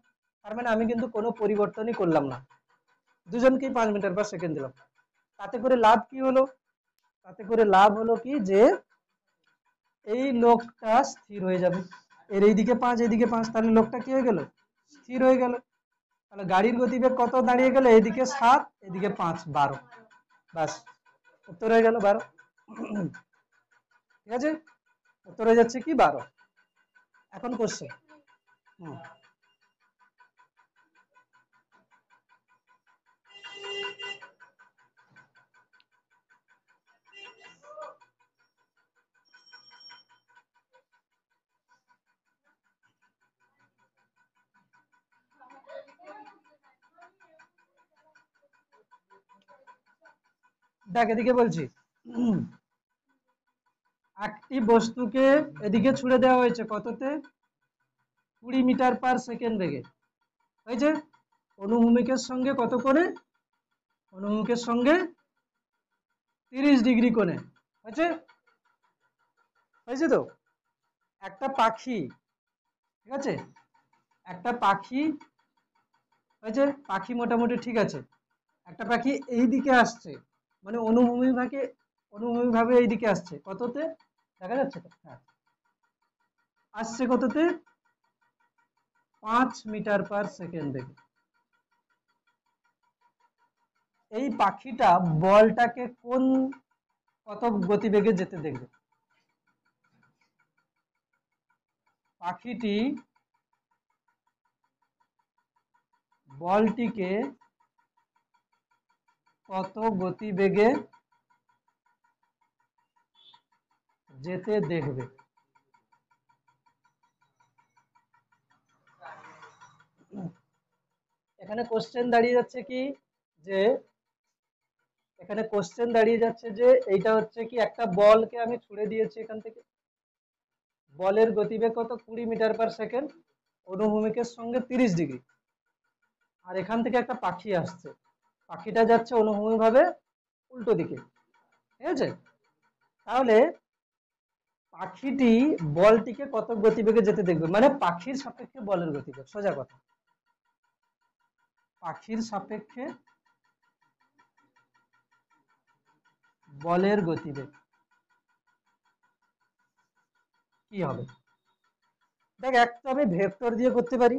তার মানে আমি কিন্তু কোনো পরিবর্তনই করলাম না, দুজনকেই 5 মিটার/সেকেন্ড দিলাম। তাতে করে লাভ কি হলো? তাতে করে লাভ হলো কি, যে এই লোকটা স্থির হয়ে যাবে। এর এইদিকে 5, এইদিকে 5, তাহলে লোকটা কি হয়ে গেল? স্থির হয়ে গেল। তাহলে গাড়ির গতিবেগ কত দাঁড়িয়ে গেল? এদিকে 7, এদিকে 5, 12। বাস, উত্তর হয়ে গেল 12। ঠিক আছে, উত্তর হয়ে যাচ্ছে কি? 12। এখন কোশ্চেন। দেখ এদিকে বলছি, একটি বস্তুকে এদিকে ছুড়ে দেওয়া হয়েছে কততে? 20 মিটার/সেকেন্ড বেগে। হয়েছে? অনুভূমিকের সঙ্গে কত করে? অনুভূমিকের সঙ্গে 30 ডিগ্রি কোণে। হয়েছে? হয়েছে তো? একটা পাখি, ঠিক আছে, একটা পাখি হয়েছে, পাখি মোটামুটি ঠিক আছে। একটা পাখি এই দিকে আসছে, মানে অনুভূমিকভাবে এই দিকে আসছে কততে? দেখা যাচ্ছে তো? হ্যাঁ, আসছে কততে? 5 মিটার/সেকেন্ড বেগে। এই পাখিটা বলটাকে কত গতিবেগে যেতে দেখবে? পাখিটি বলটিকে কত গতিবেগে যেতে দেখবে? এখানে কোশ্চেন দাঁড়িয়ে যাচ্ছে কি, যে এখানে কোশ্চেন দাঁড়িয়ে যাচ্ছে যে এইটা হচ্ছে কি, একটা বলকে আমি ছুড়ে দিয়েছি এখান থেকে, বলের গতিবেগ কত? 20 মিটার/সেকেন্ড, অনুভূমিকের সঙ্গে 30 ডিগ্রি। আর এখান থেকে একটা পাখি আসছে, পাখিটা যাচ্ছে অনুভূমিক ভাবে উল্টো দিকে। ঠিক আছে? তাহলে পাখিটি বলটিকে কত গতিবেগে যেতে দেখবে, মানে পাখির সাপেক্ষে বলের গতিবেগ। সোজা কথা, পাখির সাপেক্ষে বলের গতিবেগ কি হবে? দেখ, এক তো আমি ভেক্টর দিয়ে করতে পারি,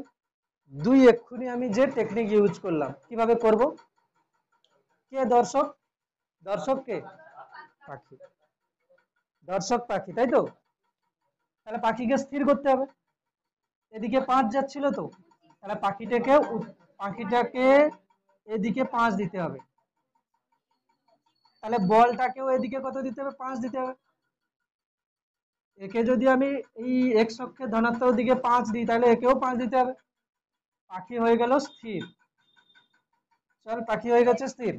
দুই এক্ষুনি আমি যে টেকনিক ইউজ করলাম, কিভাবে করব? কে দর্শক? দর্শক কে? পাখি। দর্শক পাখি, তাই তো? তাহলে পাখিকে স্থির করতে হবে। এদিকে 5 যাচ্ছিল তো, তাহলে পাখিটাকে এদিকে 5 দিতে হবে। তাহলে বলটাকেও এদিকে কত দিতে হবে? 5 দিতে হবে। একে যদি আমি এই এক্স অক্ষের ধনাত্মক দিকে 5 দিই, তাহলে একেও 5 দিতে হবে। পাখি হয়ে গেল স্থির। চল, পাখি হয়ে গেছে স্থির।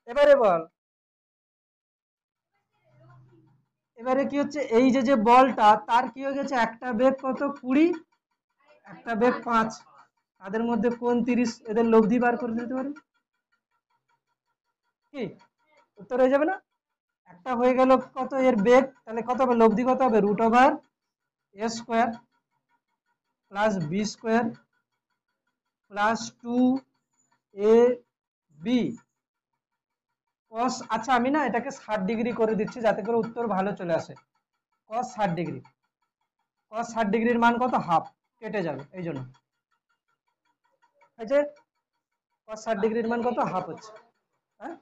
এবারে বল, এবারে কি হচ্ছে? এই যে বলটা, তার কি হয়ে গেছে? একটা বেগ কত? 20, একটা বেগ 5, তাদের মধ্যে কোণ 30, এদের লব্ধি বার করে দিতে পারি। কি উত্তর হয়ে যাবে না? একটা হয়ে গেল কত এর বেগ, তাহলে কত হবে? লব্ধি কত হবে? √a² plus b² plus 2ab cos, আচ্ছা আমি না এটাকে 60 ডিগ্রি করে দিচ্ছি যাতে করে উত্তর ভালো চলে আসে। cos 60 ডিগ্রি, cos 60 ডিগ্রির মান কত? হাফ, কেটে যাবে এই জন্য। এই যে cos 60 ডিগ্রির মান কত? হাফ হচ্ছে। হ্যাঁ,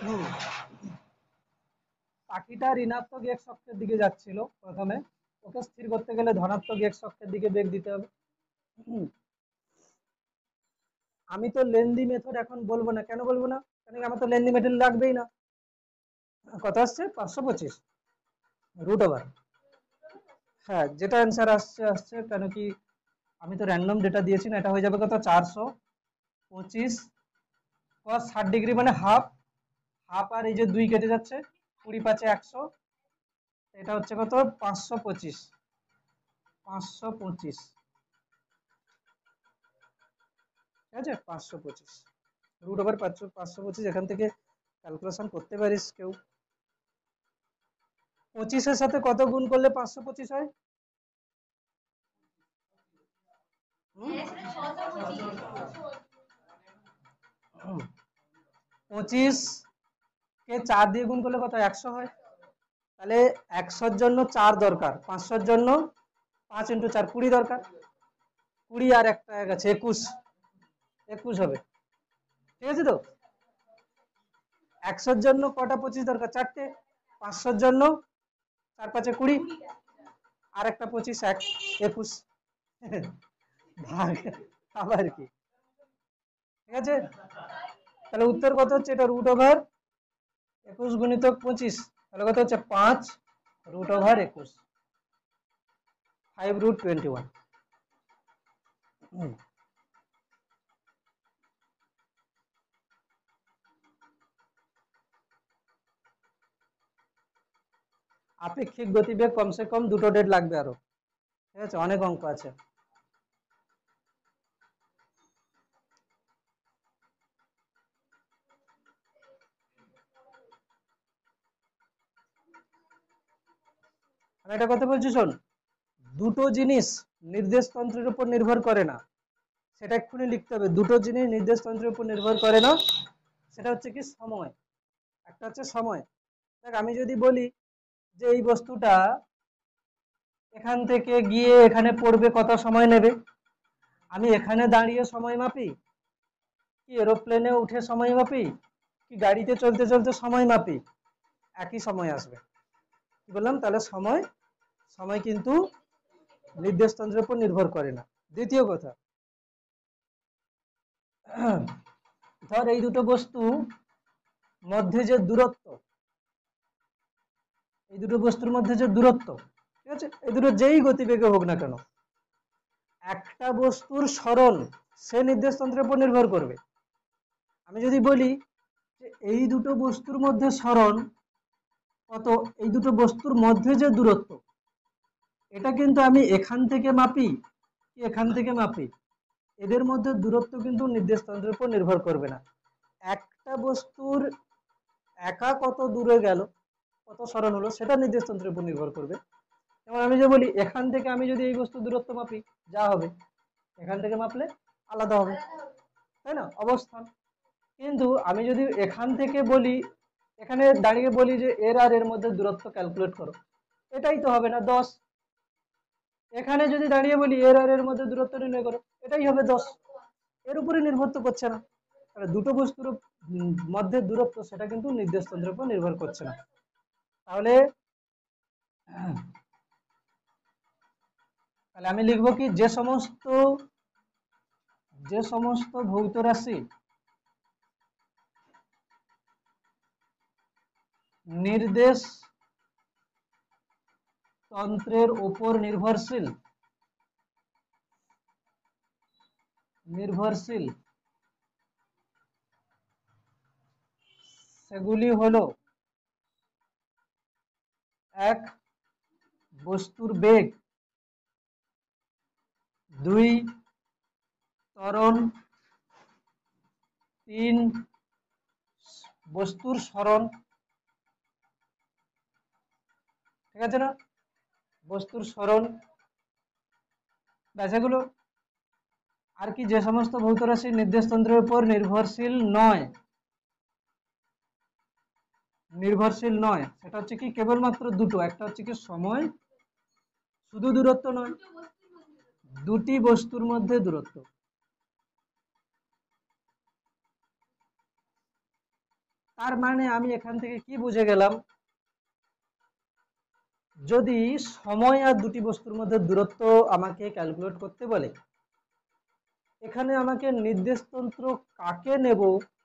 হুম, পাখিটা ঋণাত্মক এক্স অক্ষের দিকে যাচ্ছিল প্রথমে, ওকে স্থির করতে গেলে ধনাত্মক এক্স অক্ষের দিকে বেগ দিতে হবে। হুম, আমি তো লেন্দি মেথড এখন বলবো না, কেন বলবো না? কারণ কি আমার তো লেন্দি মেথড লাগবেই না। কত আসছে? 525 রুট ওভার। হ্যাঁ, যেটা অ্যান্সার আসছে আসছে, কেন কি আমি তো র্যান্ডম ডেটা দিয়েছি না, এটা হয়ে যাবে কত? 425 cos 60 ডিগ্রি মানে হাফ, হাফ আর এই যে 2 কেটে যাচ্ছে, 20 5 100, এটা হচ্ছে কত? 525, 525, ঠিক আছে, 525 রুট ওভার 525। এখান থেকে ক্যালকুলেশন করতে পারিস কেউ। 25-এর সাথে কত গুণ করলে 525 হয়? 25 কে 4 দিয়ে গুণ করলে কত? 100 হয়। তাহলে 100-র জন্য 4 দরকার, 500-র জন্য 5 × 4 20 দরকার। 20 আর একটা গেছে 21, 21 হবে, ঠিক আছে তো? 100-র জন্য কটা 25 দরকার? 4টে। 500-র জন্য 4 5 20, আর একটা 25, 21 ভাগ, আবার কি, ঠিক আছে? তাহলে উত্তর কত হচ্ছে? এটা রুট ওভার 21 গুণিতক 25, তাহলে কত হচ্ছে? 5 রুট ওভার 21, 5 রুট 21। আপেক্ষিক গতিবেগ কমসে কম 2টো ডেট লাগবে আরো, ঠিক আছে? অনেক অঙ্ক আছে। আমি একটা কথা বলছি, শোন, দুটো জিনিস নির্দেশ তন্ত্রের উপর নির্ভর করে না, সেটা এক্ষুনি লিখতে হবে। দুটো জিনিস নির্দেশ তন্ত্রের উপর নির্ভর করে না, সেটা হচ্ছে কি? সময়। একটা হচ্ছে সময়। দেখ, আমি যদি বলি যে এই বস্তুটা এখান থেকে গিয়ে এখানে পড়বে, কত সময় নেবে? আমি এখানে দাঁড়িয়ে সময় মাপি, কি এরোপ্লেনে উঠে সময় মাপি, কি গাড়িতে চলতে চলতে সময় মাপি, একই সময় আসবে। কি বললাম? তাহলে সময়, সময় কিন্তু নির্দেশ তন্ত্রের উপর নির্ভর করে না। দ্বিতীয় কথা, ধর এই দুটো বস্তু মধ্যে যে দূরত্ব, এই দুটো বস্তুর মধ্যে যে দূরত্ব, ঠিক আছে, এই দুটো যেই গতিবেগে হোক না কেন, একটা বস্তুর সরণ সে নির্দেশ তন্ত্রের উপর নির্ভর করবে। আমি যদি বলি যে এই দুটো বস্তুর মধ্যে সরণ কত, এই দুটো বস্তুর মধ্যে যে দূরত্ব, এটা কিন্তু আমি এখান থেকে মাপি কি এখান থেকে মাপি, এদের মধ্যে দূরত্ব কিন্তু নির্দেশ তন্ত্রের উপর নির্ভর করবে না। একটা বস্তুর একা কত দূরে গেল, কত সরণ হলো, সেটা নির্দেশ তন্ত্রের উপর নির্ভর করবে। যেমন আমি যে বলি এখান থেকে আমি যদি এই বস্তুর দূরত্ব মাপি, যা হবে এখান থেকে মাপলে আলাদা হবে, তাই না? অবস্থান। কিন্তু আমি যদি এখান থেকে বলি, এখানে দাঁড়িয়ে বলি যে এর আর এর মধ্যে দূরত্ব ক্যালকুলেট করো, এটাই তো হবে না 10। এখানে যদি দাঁড়িয়ে বলি এর আর এর মধ্যে দূরত্ব নির্ণয় করো, এটাই হবে 10। এর উপরে নির্ভর তো করছে না। তাহলে দুটো বস্তুর মধ্যে দূরত্ব, সেটা কিন্তু নির্দেশ তন্ত্রের উপর নির্ভর করছে না। তাহলে তাহলে আমি লিখবো কি, যে সমস্ত ভৌত রাশি নির্দেশ তন্ত্রের উপর নির্ভরশীল সেগুলি হলো: 1 বস্তুর বেগ, 2 ত্বরণ, 3 বস্তুর সরণ, ঠিক আছে না? বস্তুর সরণ, ব্যাস এগুলো। আর কি, যে সমস্ত ভৌত রাশি নির্দেশ তন্ত্রের উপর নির্ভরশীল নয়, নির্ভরশীল নয়, সেটা হচ্ছে কি কেবলমাত্র দুটো, একটা হচ্ছে কি সময়, শুধু দূরত্ব নয়, দুটি বস্তুর মধ্যে দূরত্ব। তার মানে আমি এখান থেকে কি বুঝে গেলাম, যদি সময় আর দুটি বস্তুর মধ্যে দূরত্ব আমাকে ক্যালকুলেট করতে বলে, এখানে আমাকে নির্দেশতন্ত্র কাকে নেব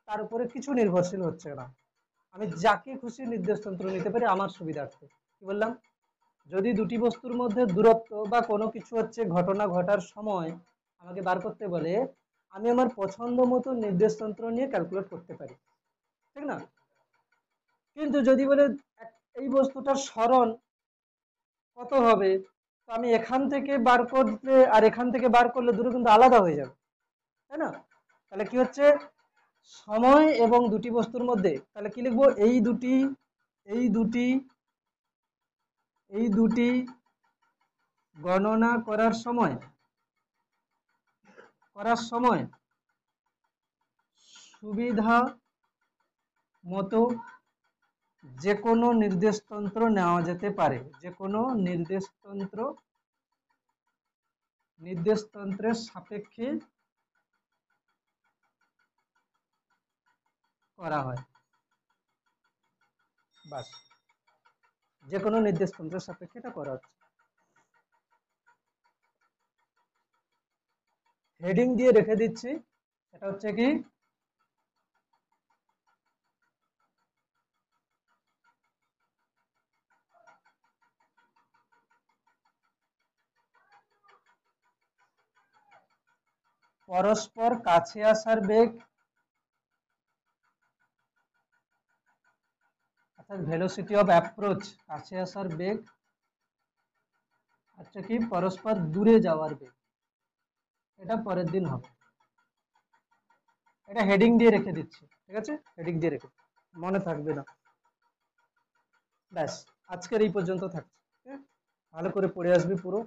তার উপরে কিছু নির্ভরশীল হচ্ছে না, আমি যাকে খুশি নির্দেশতন্ত্র নিতে পারি আমার সুবিধার্থে। কি বললাম, যদি দুটি বস্তুর মধ্যে দূরত্ব বা কোনো কিছু হচ্ছে ঘটনা ঘটার সময় আমাকে বার করতে বলে, আমি আমার পছন্দ মতো নির্দেশতন্ত্র নিয়ে ক্যালকুলেট করতে পারি, ঠিক না? কিন্তু যদি বলে এই বস্তুটার সরণ কত হবে, তো আমি এখান থেকে বার করলে আর এখান থেকে বার করলে দুটো কিন্তু আলাদা হয়ে যাবে, তাই না? তাহলে কি হচ্ছে, সময় এবং দুটি বস্তুর মধ্যে, তাহলে কি লিখবো, এই দুটি গণনা করার সময় সুবিধা মতো যে কোনো নির্দেশতন্ত্র নেওয়া যেতে পারে, যে কোনো নির্দেশতন্ত্রের সাপেক্ষে করা হয়। বাস, যে কোনো নির্দেশতন্ত্রের সাপেক্ষে এটা করা হচ্ছে। হেডিং দিয়ে রেখে দিচ্ছি, এটা হচ্ছে কি পরস্পর কাছে আসার বেগ, অর্থাৎ ভেলোসিটি অফ অ্যাপ্রোচ, কাছে আসার বেগ, আচ্ছা কি পরস্পর দূরে যাওয়ার বেগ, এটা পরের দিন হবে। এটা হেডিং দিয়ে রেখে দিচ্ছি, ঠিক আছে, হেডিং দিয়ে রেখে, মনে থাকবে না। ব্যাস, আজকের এই পর্যন্ত থাকছে, ভালো করে পড়ে আসবি পুরো।